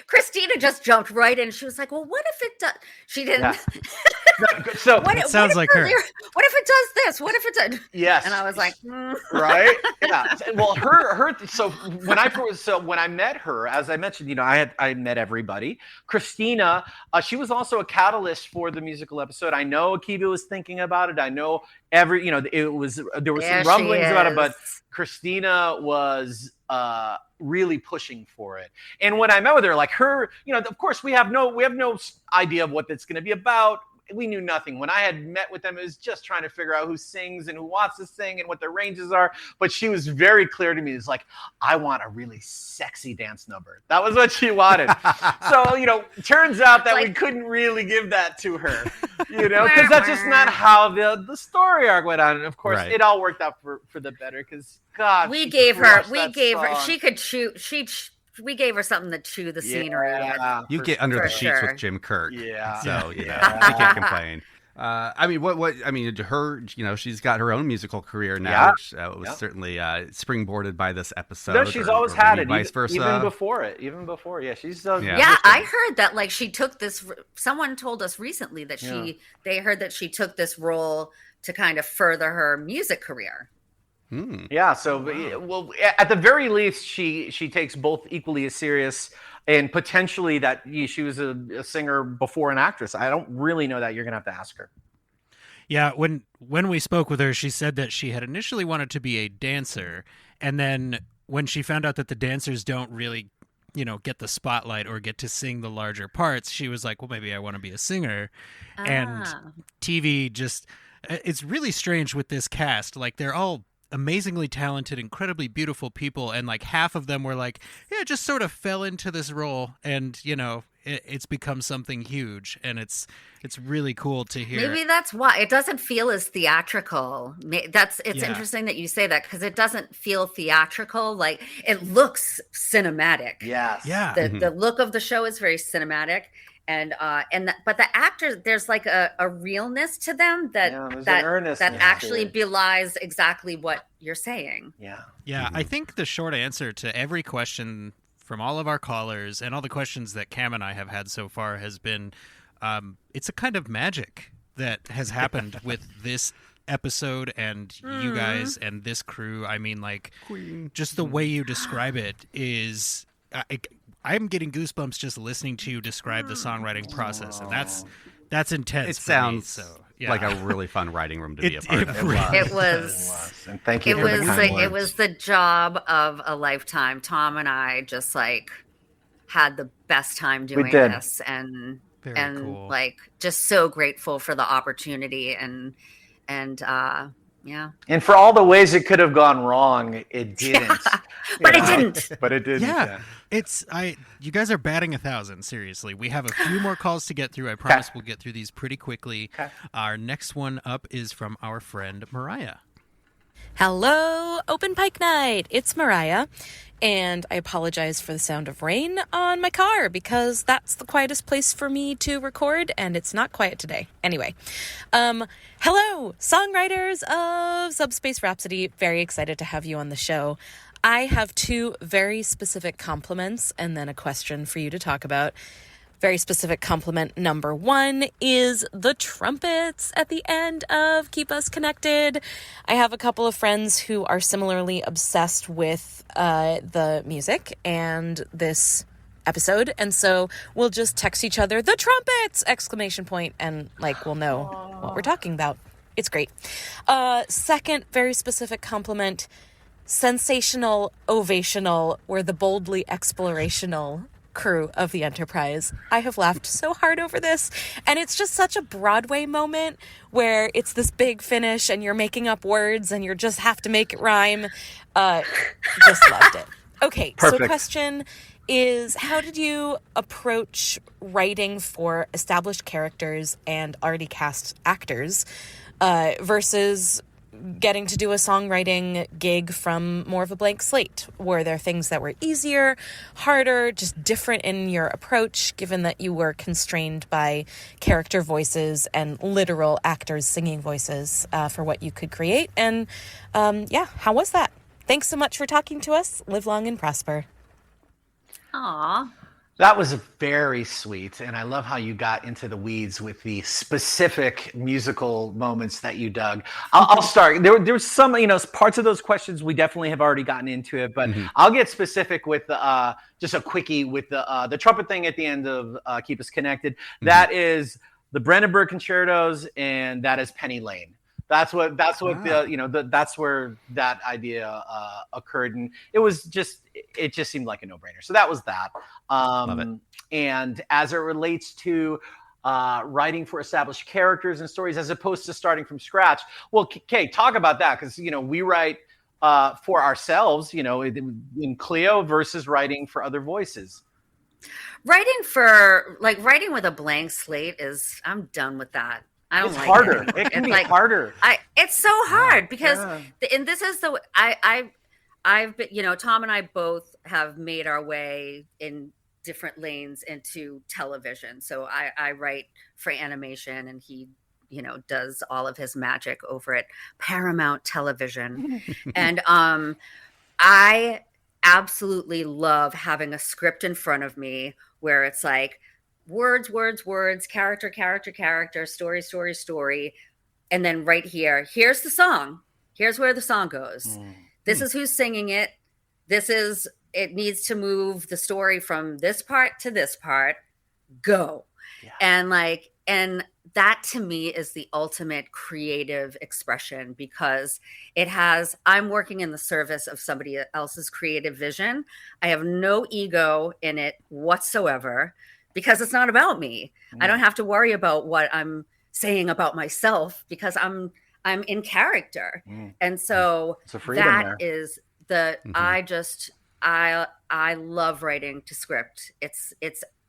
Christina just jumped right in. She was like, "Well, what if it does?" She didn't. So it sounds like her. What if it does this? What if it does? Yes. And I was like, right? Yeah. Well, her. So when I met her, as I mentioned, I met everybody. Christina, she was also a catalyst for the musical episode. I know Akiva was thinking about it. I know there was some rumblings about it, but Christina was really pushing for it. And when I met with her, like her, of course we have no idea of what it's going to be about. We knew nothing. When I had met with them, it was just trying to figure out who sings and who wants to sing and what their ranges are. But she was very clear to me. It's like, I want a really sexy dance number. That was what she wanted. So, turns out that we couldn't really give that to her, because that's just not how the story arc went on. And of course, it all worked out for the better because, God, we gave her, she could shoot, we gave her something to chew the scenery. You get under the sheets with Jim Kirk. Yeah. So, you can't complain. She's got her own musical career now, which was certainly springboarded by this episode. No, she's always had it, vice versa. Even before. Yeah, she's. I heard that she took this. Someone told us recently that they heard that she took this role to kind of further her music career. Yeah, so at the very least, she takes both equally as serious, and potentially that she was a singer before an actress. I don't really know that. You're gonna have to ask her. Yeah, when we spoke with her, she said that she had initially wanted to be a dancer, and then when she found out that the dancers don't really, get the spotlight or get to sing the larger parts, she was like, well, maybe I want to be a singer. And TV it's really strange with this cast. Like, they're all amazingly talented, incredibly beautiful people, and like half of them were like, just sort of fell into this role, and it's become something huge, and it's really cool to hear. Maybe that's why it doesn't feel as theatrical. It's interesting that you say that, because it doesn't feel theatrical. Like, it looks cinematic. Yes. Yeah. The look of the show is very cinematic. But the actors, there's like a realness to them that actually belies exactly what you're saying. Yeah. I think the short answer to every question from all of our callers and all the questions that Cam and I have had so far has been, it's a kind of magic that has happened with this episode and you guys and this crew. I mean, like, just the way you describe it is. I'm getting goosebumps just listening to you describe the songwriting process, and that's intense. It sounds like a really fun writing room to be a part of. It was. And thank you. It was the job of a lifetime. Tom and I just had the best time doing this, and cool. Just so grateful for the opportunity and. And for all the ways it could have gone wrong, it didn't. But it didn't. But it didn't. Yeah. You guys are batting 1,000, seriously. We have a few more calls to get through. I promise we'll get through these pretty quickly. Okay. Our next one up is from our friend Mariah. Hello, Open Pike Night. It's Mariah. And I apologize for the sound of rain on my car because that's the quietest place for me to record, and it's not quiet today. Anyway, hello, songwriters of Subspace Rhapsody. Very excited to have you on the show. I have two very specific compliments and then a question for you to talk about. Very specific compliment number one is the trumpets at the end of Keep Us Connected. I have a couple of friends who are similarly obsessed with the music and this episode, and so we'll just text each other, "the trumpets!" ! And we'll know what we're talking about. It's great. Second very specific compliment, sensational, ovational, or the boldly explorational crew of the Enterprise. I have laughed so hard over this, and it's just such a Broadway moment where it's this big finish and you're making up words and you just have to make it rhyme. Just loved it. Okay, Perfect. So question is, how did you approach writing for established characters and already cast actors versus getting to do a songwriting gig from more of a blank slate? Were there things that were easier, harder, just different in your approach, given that you were constrained by character voices and literal actors singing voices for what you could create? And how was that? Thanks so much for talking to us. Live long and prosper. Aw. That was very sweet, and I love how you got into the weeds with the specific musical moments that you dug. I'll start. There's some, parts of those questions we definitely have already gotten into it, but I'll get specific with just a quickie with the trumpet thing at the end of "Keep Us Connected." That is the Brandenburg Concertos, and that is Penny Lane. That's where that idea occurred, and it just seemed like a no-brainer. So that was that. Love it. And as it relates to writing for established characters and stories as opposed to starting from scratch, well, Kay, talk about that, because we write for ourselves, in Cleo versus writing for other voices. Writing with a blank slate I'm done with that. I don't it's like harder. it. It can be harder. It's so hard because, and this is I've been, Tom and I both have made our way in different lanes into television. So I write for animation, and he, does all of his magic over at Paramount Television. And I absolutely love having a script in front of me where it's like, words, character, story. And then right here's the song. Here's where the song goes. This is who's singing it. It needs to move the story from this part to this part. Go. Yeah. And that to me is the ultimate creative expression, because I'm working in the service of somebody else's creative vision. I have no ego in it whatsoever, because it's not about me. I don't have to worry about what I'm saying about myself, because I'm in character. And so that is I love writing to script.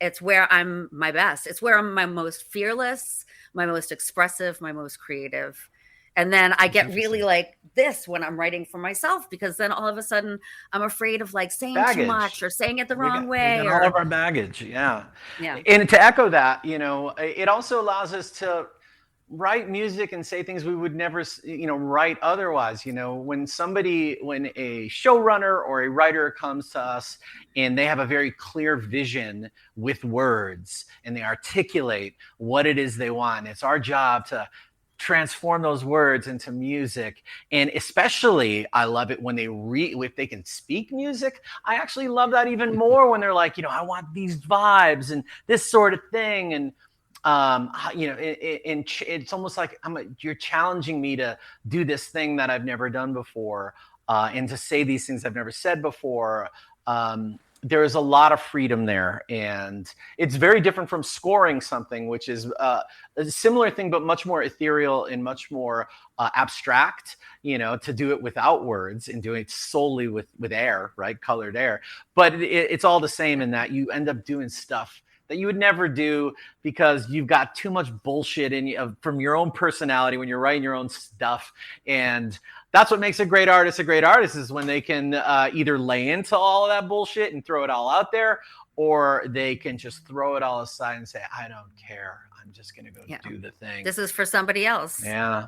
It's where I'm my best. It's where I'm my most fearless, my most expressive, my most creative. And then I get really like this when I'm writing for myself, because then all of a sudden I'm afraid of saying too much or saying it the wrong way. We got all of our baggage. Yeah. And to echo that, it also allows us to write music and say things we would never, write otherwise. When a showrunner or a writer comes to us and they have a very clear vision with words and they articulate what it is they want, it's our job to transform those words into music. And especially I love it when if they can speak music. I actually love that even more when they're like, I want these vibes and this sort of thing. And it's almost like you're challenging me to do this thing that I've never done before, and to say these things I've never said before. There is a lot of freedom there, and it's very different from scoring something, which is a similar thing, but much more ethereal and much more abstract, to do it without words and doing it solely with air, right? Colored air. But it's all the same in that you end up doing stuff that you would never do because you've got too much bullshit in you from your own personality when you're writing your own stuff. And that's what makes a great artist is when they can either lay into all of that bullshit and throw it all out there, or they can just throw it all aside and say, I don't care. I'm just going to go do the thing. This is for somebody else. Yeah.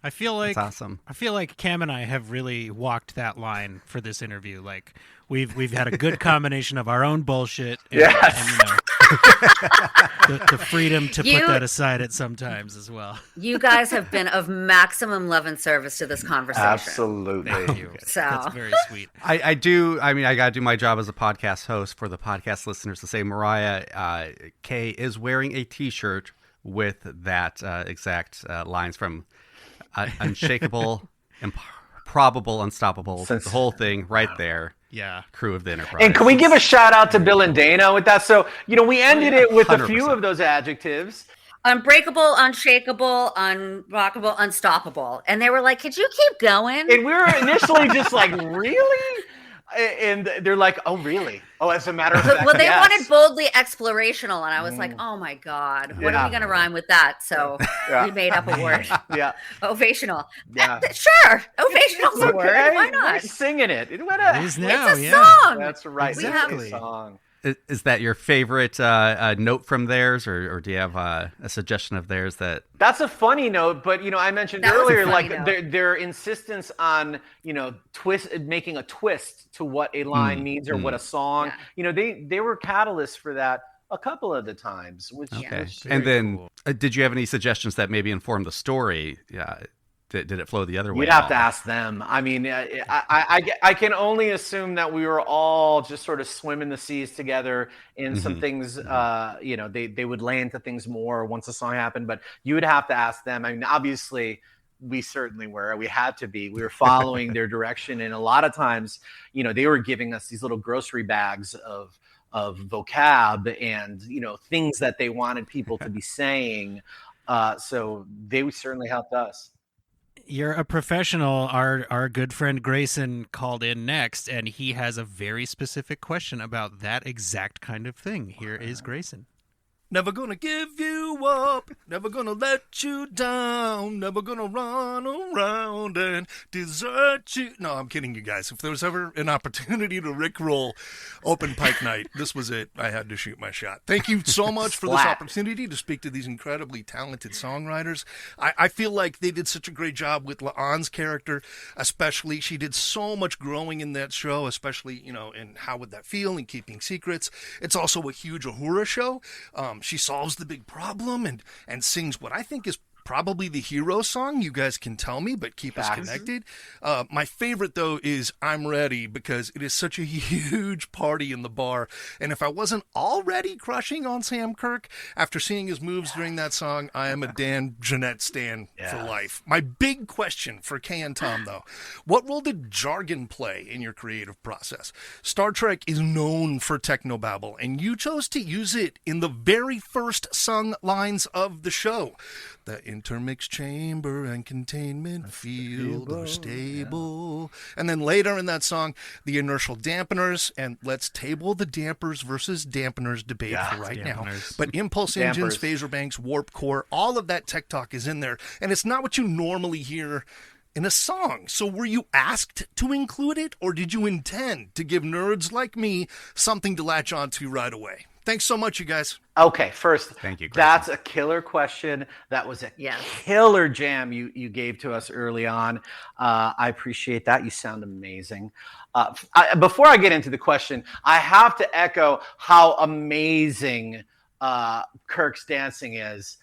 I feel like that's awesome. I feel like Cam and I have really walked that line for this interview. Like we've had a good combination of our own bullshit and, the freedom to put that aside at sometimes as well. You guys have been of maximum love and service to this conversation. Absolutely. Thank you. So that's very sweet. I got to do my job as a podcast host for the podcast listeners to say Mariah Kay is wearing a T-shirt with that exact lines from Unshakable, Improbable, Unstoppable, the whole thing right there. Yeah. Crew of the Enterprise. And can we give a shout out to Bill and Dana with that? So, we ended it with 100%. A few of those adjectives. Unbreakable, unshakable, unrockable, unstoppable. And they were like, could you keep going? And we were initially just like, really? And they're like, oh, really? Oh, as a matter of fact, well, they wanted boldly explorational, and I was like, oh my God, what are we going to rhyme with that? So we made up a word. Ovational. Sure. Ovational's a word. Why not? We're singing it. It is now, it's a song. That's right. Exactly. It's a song. Is that your favorite note from theirs, or do you have a suggestion of theirs that? That's a funny note, but I mentioned earlier, like their insistence on making a twist to what a line means or what a song. They were catalysts for that a couple of the times. Which and then did you have any suggestions that maybe informed the story? Yeah. Did it flow the other way? You'd have to ask them. I mean, I can only assume that we were all just sort of swimming the seas together in some things. They would lay into things more once the song happened, but you would have to ask them. I mean, obviously, we certainly were. We had to be. We were following their direction, and a lot of times, they were giving us these little grocery bags of vocab and things that they wanted people to be saying. So they certainly helped us. You're a professional. Our good friend Grayson called in next, and he has a very specific question about that exact kind of thing. Here is Grayson. Never gonna give you up, never gonna let you down, never gonna run around and desert you. No, I'm kidding you guys. If there was ever an opportunity to rickroll Open Pike Night, this was it. I had to shoot my shot. Thank you so much for this opportunity to speak to these incredibly talented songwriters. I feel like they did such a great job with La'An's character, especially. She did so much growing in that show, especially, in How Would That Feel and Keeping Secrets. It's also a huge Uhura show. She solves the big problem and sings what I think is probably the hero song. You guys can tell me, but keep us connected. My favorite, though, is I'm Ready, because it is such a huge party in the bar. And if I wasn't already crushing on Sam Kirk after seeing his moves during that song, I am a Dan Jeanette stan for life. My big question for Kay and Tom, though, what role did jargon play in your creative process? Star Trek is known for technobabble, and you chose to use it in the very first sung lines of the show. The intermixed chamber and containment field are stable. Yeah. And then later in that song, the inertial dampeners, and let's table the dampers versus dampeners debate for right now. But impulse engines, phaser banks, warp core, all of that tech talk is in there. And it's not what you normally hear in a song. So were you asked to include it, or did you intend to give nerds like me something to latch onto right away? Thanks so much, you guys. Okay, first, thank you. Grayson. That's a killer question. That was a killer jam you gave to us early on. I appreciate that. You sound amazing. Before I get into the question, I have to echo how amazing Kirk's dancing is.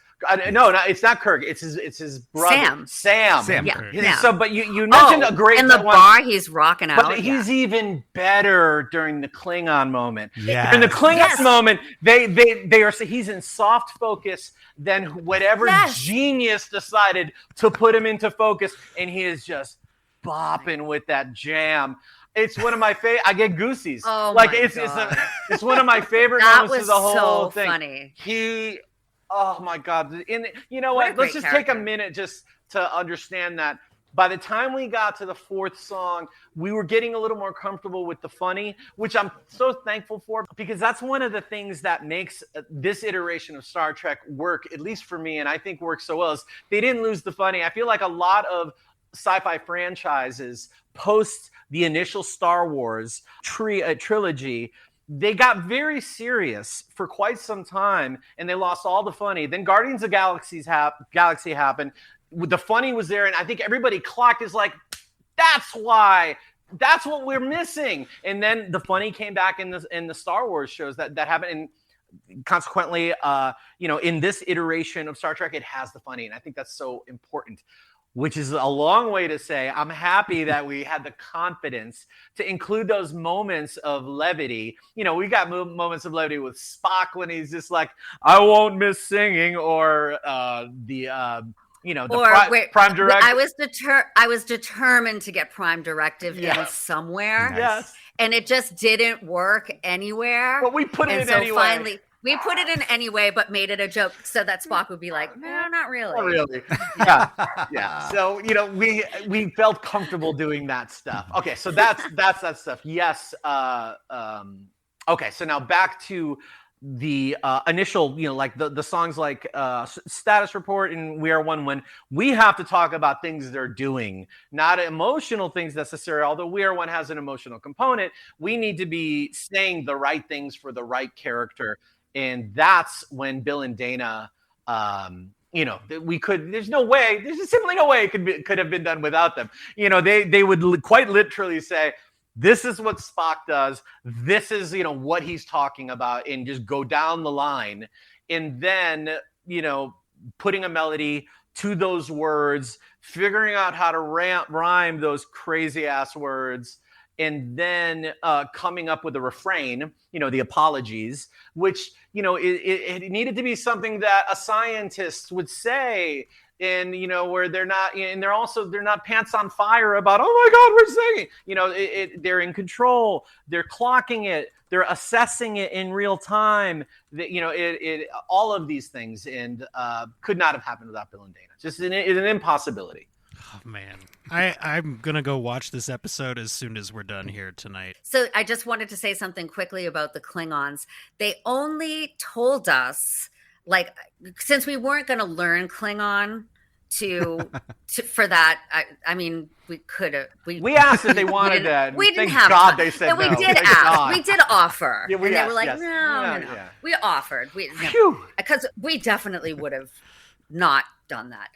No, it's not Kirk. It's his brother Sam. Yeah. So, but you mentioned a great in the bar. He's rocking out. But he's even better during the Klingon moment. Yeah. In the Klingon moment, he's in soft focus. Then whatever genius decided to put him into focus, and he is just bopping with that jam. It's one of my favorite. I get goosies. Oh like my God. It's one of my favorite moments of the whole thing. Funny. Oh my God. You know what? Let's just take a minute just to understand that by the time we got to the fourth song, we were getting a little more comfortable with the funny, which I'm so thankful for, because that's one of the things that makes this iteration of Star Trek work, at least for me, and I think works so well, is they didn't lose the funny. I feel like a lot of sci-fi franchises post the initial Star Wars trilogy, they got very serious for quite some time, and they lost all the funny. Then Guardians of Galaxy happened. The funny was there, and I think everybody clocked is like, that's what we're missing. And then the funny came back in the Star Wars shows that happened. And consequently, in this iteration of Star Trek, it has the funny, and I think that's so important. Which is a long way to say I'm happy that we had the confidence to include those moments of levity. We got moments of levity with Spock when he's just like, I won't miss singing, or Prime Directive. I was determined to get Prime Directive in somewhere. Nice. Yes. And it just didn't work anywhere. But we put it in anyway. Finally, we put it in anyway, but made it a joke so that Spock would be like, no, not really. Not really. Yeah. So, we felt comfortable doing that stuff. Okay, so that's that stuff. Yes. Okay, so now back to the initial, like the songs like Status Report and We Are One, when we have to talk about things they're doing, not emotional things necessarily, although We Are One has an emotional component. We need to be saying the right things for the right character. And that's when Bill and Dana, there's simply no way it could have been done without them. They would quite literally say, this is what Spock does. This is, what he's talking about, and just go down the line. And then, putting a melody to those words, figuring out how to rhyme those crazy ass words, and then coming up with a refrain, the apologies, which, it needed to be something that a scientist would say. And, where they're not, and they're not pants on fire about, oh my God, we're singing, they're in control, they're clocking it, they're assessing it in real time, all of these things, and could not have happened without Bill and Dana. Just an impossibility. Oh man, I'm gonna go watch this episode as soon as we're done here tonight. So I just wanted to say something quickly about the Klingons. They only told us, like, since we weren't going to learn Klingon for that, I mean, we could have. We asked if they wanted that. We didn't Thank have. God they said no. We no. did Thank ask. God. We did offer. Yeah, and they were like, yes. no. Yeah. We offered. Because we definitely would have not done that.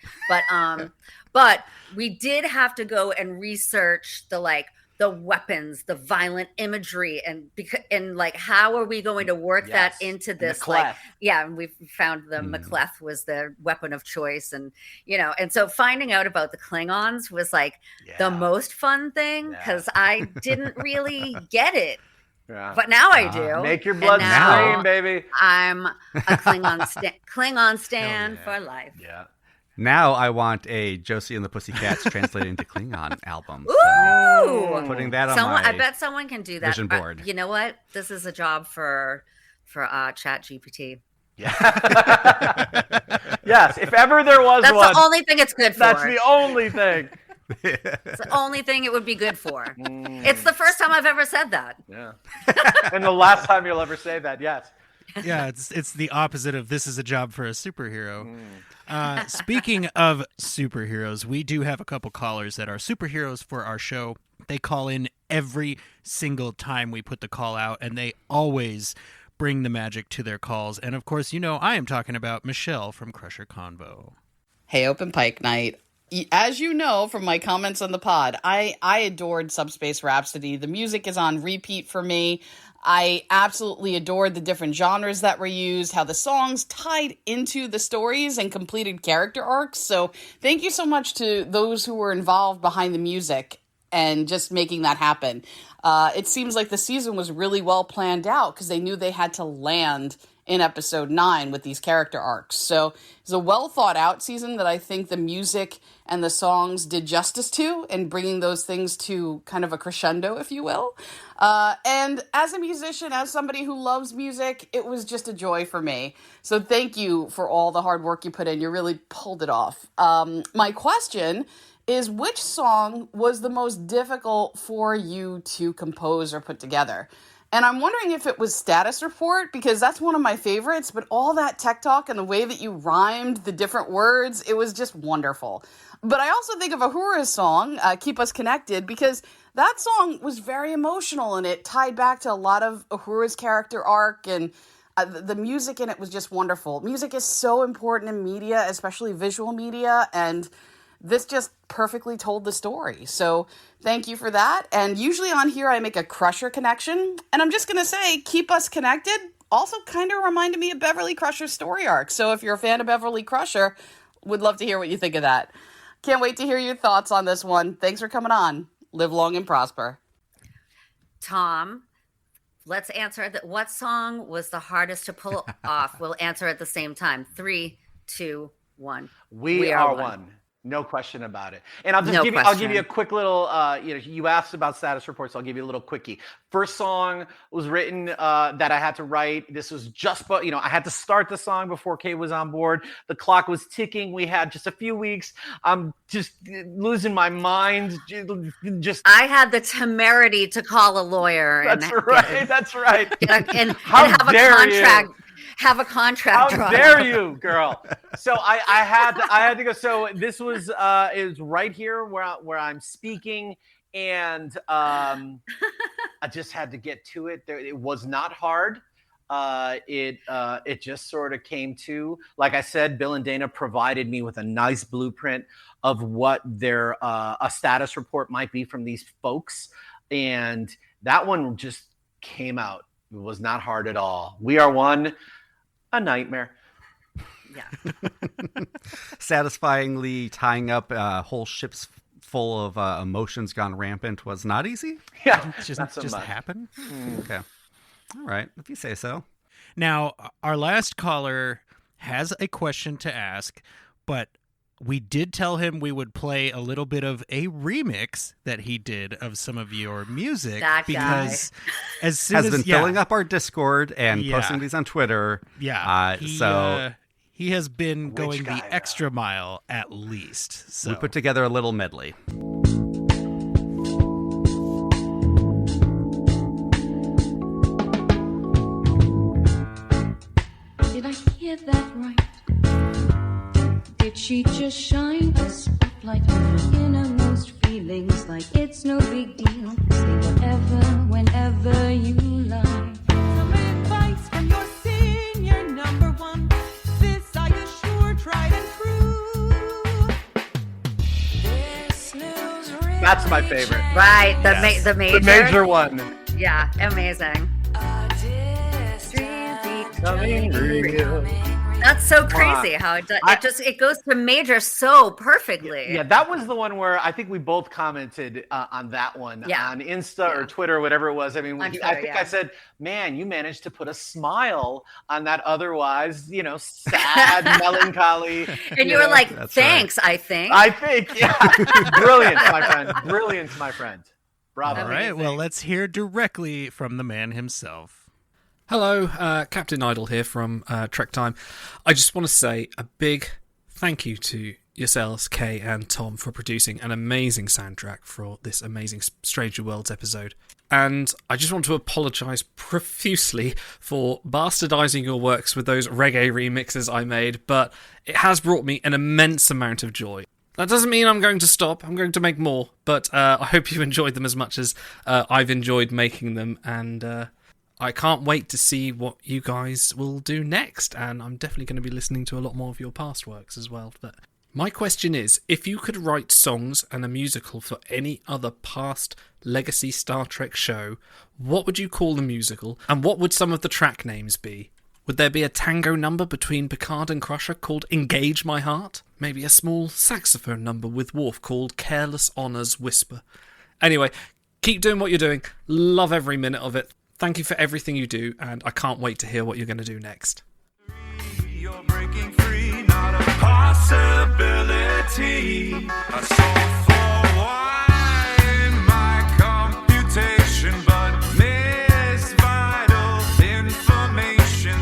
But we did have to go and research the weapons, the violent imagery, and how are we going to work that into this? And we found the Macleth was the weapon of choice, and and so finding out about the Klingons was the most fun thing, because I didn't really get it. Yeah. But now I do. Make your blood scream, baby. I'm a Klingon stan for life. Yeah. Now I want a Josie and the Pussycats translated into Klingon album. Ooh! Putting that on I bet someone can do that. Vision board. You know what? This is a job for Chat GPT. Yeah. Yes. If ever there was that's one. That's the only thing it's good for. That's the only thing. It's the only thing it would be good for. It's the first time I've ever said that. Yeah. And the last time you'll ever say that, yes. Yeah, it's the opposite of this is a job for a superhero. Speaking of superheroes, we do have a couple callers that are superheroes for our show. They call in every single time we put the call out, and they always bring the magic to their calls. And of course, I am talking about Michelle from Crusher Convo. Hey, Open Pike Night. As you know from my comments on the pod, I adored Subspace Rhapsody. The music is on repeat for me. I absolutely adored the different genres that were used, how the songs tied into the stories and completed character arcs. So thank you so much to those who were involved behind the music and just making that happen. It seems like the season was really well planned out because they knew they had to land in episode 9 with these character arcs. So it's a well thought out season that I think the music and the songs did justice to, and bringing those things to kind of a crescendo, if you will. And as a musician, as somebody who loves music, it was just a joy for me. So thank you for all the hard work you put in. You really pulled it off. My question is, which song was the most difficult for you to compose or put together? And I'm wondering if it was Status Report, because that's one of my favorites, but all that tech talk and the way that you rhymed the different words, it was just wonderful. But I also think of Uhura's song, Keep Us Connected, because that song was very emotional and it tied back to a lot of Uhura's character arc, and the music in it was just wonderful. Music is so important in media, especially visual media, and this just perfectly told the story. So thank you for that. And usually on here, I make a Crusher connection. And I'm just going to say, Keep Us Connected also kind of reminded me of Beverly Crusher's story arc. So if you're a fan of Beverly Crusher, would love to hear what you think of that. Can't wait to hear your thoughts on this one. Thanks for coming on. Live long and prosper. Tom, let's answer that. What song was the hardest to pull off? We'll answer at the same time. 3, 2, 1. We are one. No question about it. And I'll give you a quick little, you asked about status reports. I'll give you a little quickie. First song was written that I had to write. This was I had to start the song before Kay was on board. The clock was ticking. We had just a few weeks. I'm just losing my mind. I had the temerity to call a lawyer. That's right. And have a contract. Have a contract. How dare you, girl? So I had to go. So this was is right here where I'm speaking, and I just had to get to it. It was not hard. It just sort of came to, like I said, Bill and Dana provided me with a nice blueprint of what their a status report might be from these folks, and that one just came out. It was not hard at all. We Are One. A nightmare. Yeah. Satisfyingly tying up whole ships full of emotions gone rampant was not easy. Yeah, just happen. Okay. All right, if you say so. Now, our last caller has a question to ask, but we did tell him we would play a little bit of a remix that he did of some of your music. That because guy. as soon has as been filling up our Discord and posting these on Twitter. Yeah. He has been Which going guy, the extra mile at least. So we put together a little medley. Did I hear that right? Did she just shine a spotlight on her innermost feelings like it's no big deal? Say whatever, whenever you like. Some advice from your senior number one. This I assure tried and true. That's my favorite. Right. The major. The major one. Yeah. Amazing. That's so crazy how it does. It goes to major so perfectly. Yeah, that was the one where I think we both commented on that one on Insta or Twitter or whatever it was. I mean, I said, "Man, you managed to put a smile on that otherwise, sad, melancholy." And you were like, "Thanks." Right. I think, yeah, brilliant, my friend. Brilliant, my friend. Bravo. All right, well, let's hear directly from the man himself. Hello, Captain Idle here from Trek Time. I just want to say a big thank you to yourselves, Kay and Tom, for producing an amazing soundtrack for this amazing Stranger Worlds episode. And I just want to apologise profusely for bastardising your works with those reggae remixes I made, but it has brought me an immense amount of joy. That doesn't mean I'm going to stop. I'm going to make more, but I hope you enjoyed them as much as I've enjoyed making them, and I can't wait to see what you guys will do next, and I'm definitely going to be listening to a lot more of your past works as well. But my question is, if you could write songs and a musical for any other past legacy Star Trek show, what would you call the musical, and what would some of the track names be? Would there be a tango number between Picard and Crusher called Engage My Heart? Maybe a small saxophone number with Worf called Careless Honor's Whisper? Anyway, keep doing what you're doing. Love every minute of it. Thank you for everything you do, and I can't wait to hear what you're going to do next. You're breaking free, not a possibility. A soul for wine, my computation, but miss vital information.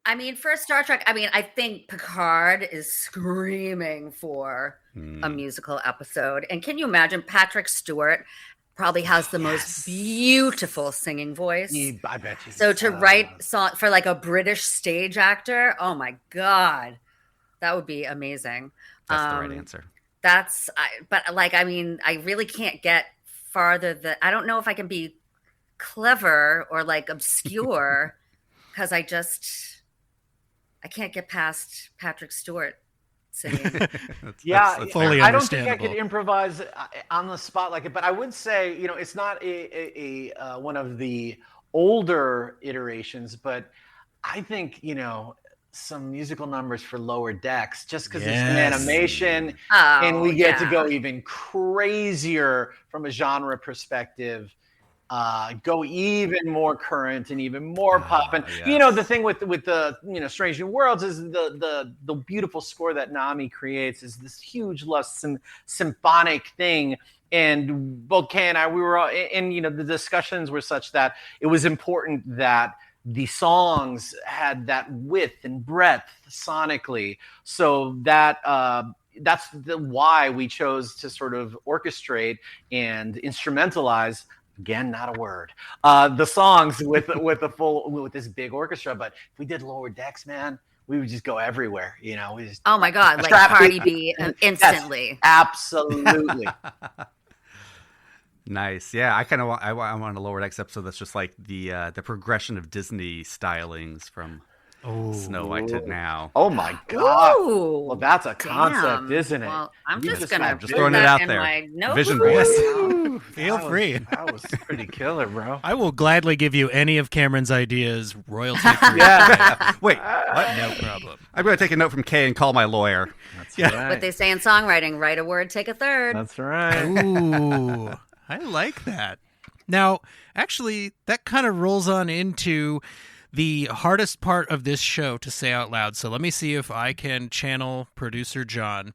I mean, for Star Trek, I think Picard is screaming for a musical episode. And can you imagine Patrick Stewart probably has the most beautiful singing voice. I bet you. So to write song for like a British stage actor, oh my God, that would be amazing. That's the right answer. I really can't get farther than, I don't know if I can be clever or like obscure because I can't get past Patrick Stewart. That's fully I don't think I could improvise on the spot like it, but I would say, it's not a one of the older iterations, but I think, some musical numbers for Lower Decks, just because it's an animation and we get to go even crazier from a genre perspective. go even more current and even more pop. And you know, the thing with the Strange New Worlds is the beautiful score that Nami creates is this huge, lush, symphonic thing. And both Kay and I, we were all, and the discussions were such that it was important that the songs had that width and breadth sonically, so that that's why we chose to sort of orchestrate and instrumentalize. Again, not a word. The songs with this big orchestra. But if we did Lower Decks, man, we would just go everywhere. We just, oh my God, like Cardi B instantly. Yes, absolutely. Nice. Yeah, I want a Lower Decks episode that's just like the progression of Disney stylings from Snow White to now. Oh my God. Ooh, well, that's a concept, isn't it? Well, I'm just gonna just throwing it out there. Vision board. Feel free. That was pretty killer, bro. I will gladly give you any of Cameron's ideas royalty free. Yeah. Wait, what? No problem. I'm going to take a note from Kay and call my lawyer. That's right. What they say in songwriting: write a word, take a third. That's right. Ooh, I like that. Now, actually, that kind of rolls on into the hardest part of this show to say out loud. So let me see if I can channel producer John.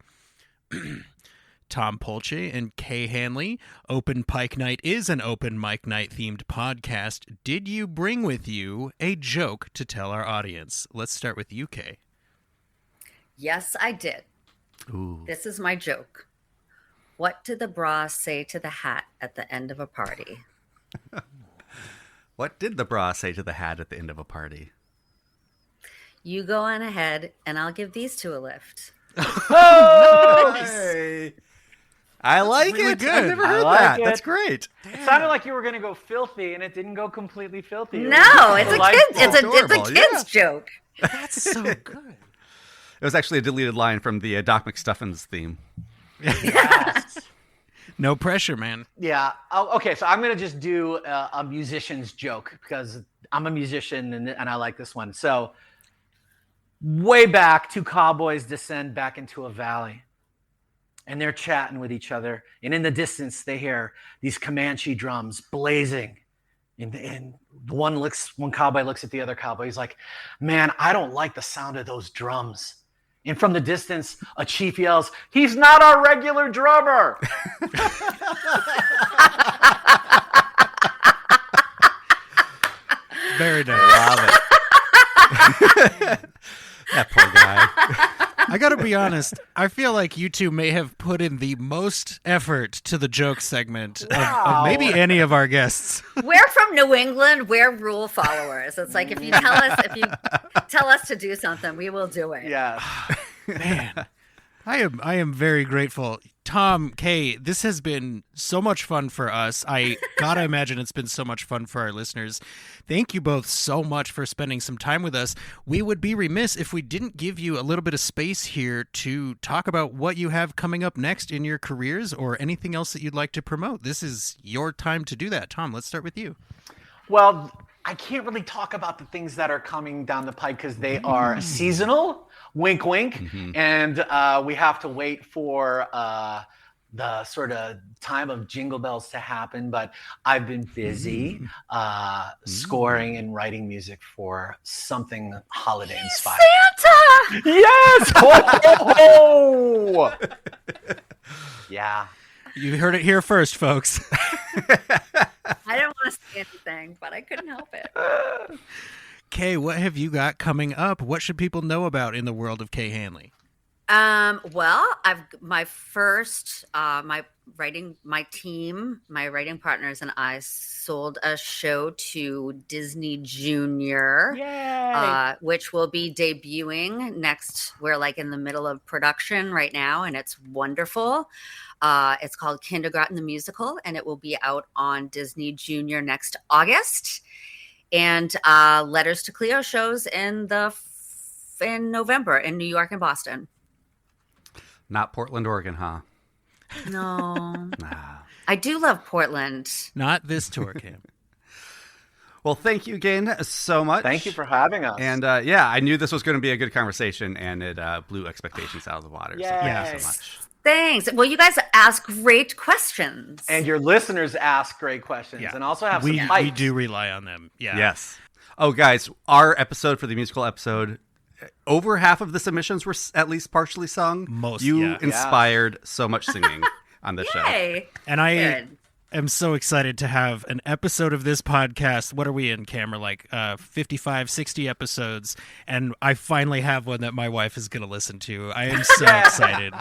Tom Polce and Kay Hanley. Open Pike Night is an open mic night themed podcast. Did you bring with you a joke to tell our audience? Let's start with you, Kay. Yes, I did. Ooh. This is my joke. What did the bra say to the hat at the end of a party? What did the bra say to the hat at the end of a party? You go on ahead, and I'll give these two a lift. Oh, nice. I like really it. Good. I've never heard that. That's great. It sounded like you were going to go filthy, and it didn't go completely filthy. No, it's a kid's joke. That's so good. It was actually a deleted line from the Doc McStuffins theme. Yes. No pressure, man. Yeah. Oh, okay, so I'm going to just do a musician's joke because I'm a musician and I like this one. So way back, two cowboys descend back into a valley. And they're chatting with each other. And in the distance, they hear these Comanche drums blazing. And one cowboy looks at the other cowboy. He's like, man, I don't like the sound of those drums. And from the distance, a chief yells, he's not our regular drummer. Very nice. Love it. That poor guy. I gotta be honest, I feel like you two may have put in the most effort to the joke segment of maybe any of our guests. We're from New England. We're rule followers. It's like if you tell us to do something, we will do it. Yeah. Man, I am very grateful. Tom, Kay, this has been so much fun for us. I gotta imagine it's been so much fun for our listeners. Thank you both so much for spending some time with us. We would be remiss if we didn't give you a little bit of space here to talk about what you have coming up next in your careers or anything else that you'd like to promote. This is your time to do that. Tom, let's start with you. Well, I can't really talk about the things that are coming down the pipe because they are seasonal. Wink, wink. Mm-hmm. And we have to wait for the sort of time of Jingle Bells to happen. But I've been busy scoring and writing music for something holiday inspired. Santa! Yes! Oh! Yeah. You heard it here first, folks. I didn't want to say anything, but I couldn't help it. Kay, what have you got coming up? What should people know about in the world of Kay Hanley? Well, I've my writing partners and I sold a show to Disney Junior, which will be debuting next. We're like in the middle of production right now, and it's wonderful. It's called Kindergarten the Musical, and it will be out on Disney Junior next August. And Letters to Cleo shows in November in New York and Boston. Not Portland, Oregon, huh? No. I do love Portland. Not this tour, Cam. Well, thank you again so much. Thank you for having us. And I knew this was going to be a good conversation, and it blew expectations out of the water. So thank you so much. Thanks. Well, you guys ask great questions. And your listeners ask great questions, and also have some we pipes. do rely on them. Yeah. Yes. Oh, guys, our episode for the musical episode, over half of the submissions were at least partially sung. You inspired so much singing on the show. And I am so excited to have an episode of this podcast. What are we in, Cameron? Like 55, 60 episodes. And I finally have one that my wife is going to listen to. I am so excited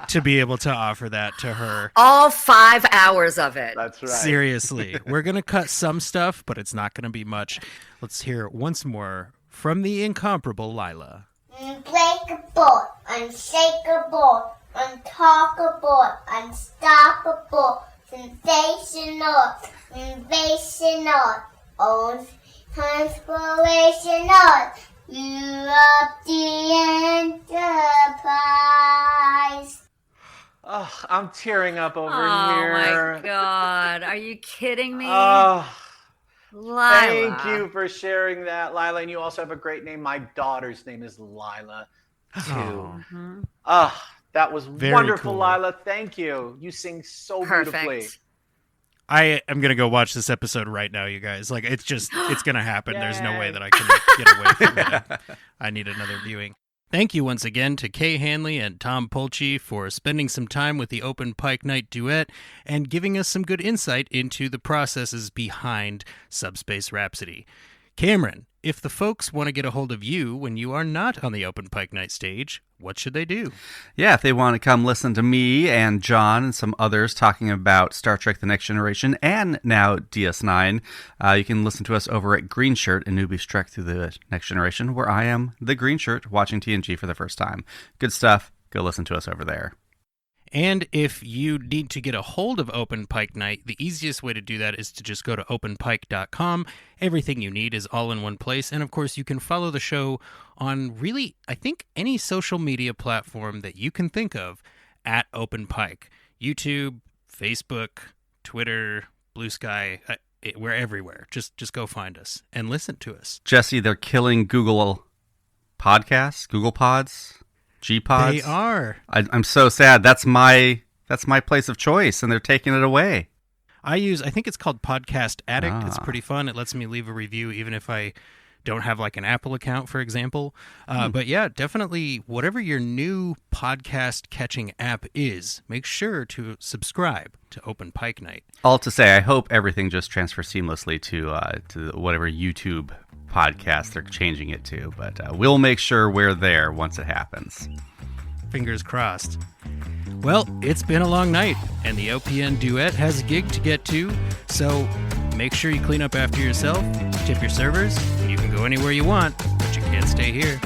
to be able to offer that to her. All 5 hours of it. That's right. Seriously. We're going to cut some stuff, but it's not going to be much. Let's hear it once more from the incomparable Lila. Unbreakable, unshakable, untalkable, unstoppable, sensational, invasional, inspirational. You are the Enterprise. Oh, I'm tearing up over Oh here. my God. Are you kidding me? Oh, Lila. thank you for sharing that, Lila. And you also have a great name. My daughter's name is Lila, too. That was Very wonderful, cool. Lila. Thank you. You sing so beautifully. I am going to go watch this episode right now, you guys. Like, it's going to happen. There's no way that I can get away from it. I need another viewing. Thank you once again to Kay Hanley and Tom Polce for spending some time with the Open Pike Night duet and giving us some good insight into the processes behind Subspace Rhapsody. Cameron, if the folks want to get a hold of you when you are not on the Open Pike Night stage, what should they do? Yeah, if they want to come listen to me and John and some others talking about Star Trek The Next Generation and now DS9, you can listen to us over at Green Shirt and Newbies Trek Through the Next Generation, where I am the Green Shirt watching TNG for the first time. Good stuff. Go listen to us over there. And if you need to get a hold of Open Pike Night, the easiest way to do that is to just go to openpike.com. Everything you need is all in one place. And of course, you can follow the show on really, I think, any social media platform that you can think of at Open Pike. YouTube, Facebook, Twitter, Blue Sky, we're everywhere. Just go find us and listen to us. Jesse, they're killing Google Podcasts, Google Pods. G-Pods. They are. I'm so sad. That's my place of choice, and they're taking it away. I think it's called Podcast Addict. It's pretty fun. It lets me leave a review even if I don't have like an Apple account, for example. But yeah, definitely whatever your new podcast catching app is, make sure to subscribe to Open Pike Night. All to say, I hope everything just transfers seamlessly to whatever YouTube podcast they're changing it to, but we'll make sure we're there once it happens. Fingers crossed. Well, it's been a long night, and the OPN duet has a gig to get to, so make sure you clean up after yourself, tip your servers, and you can go anywhere you want, but you can't stay here.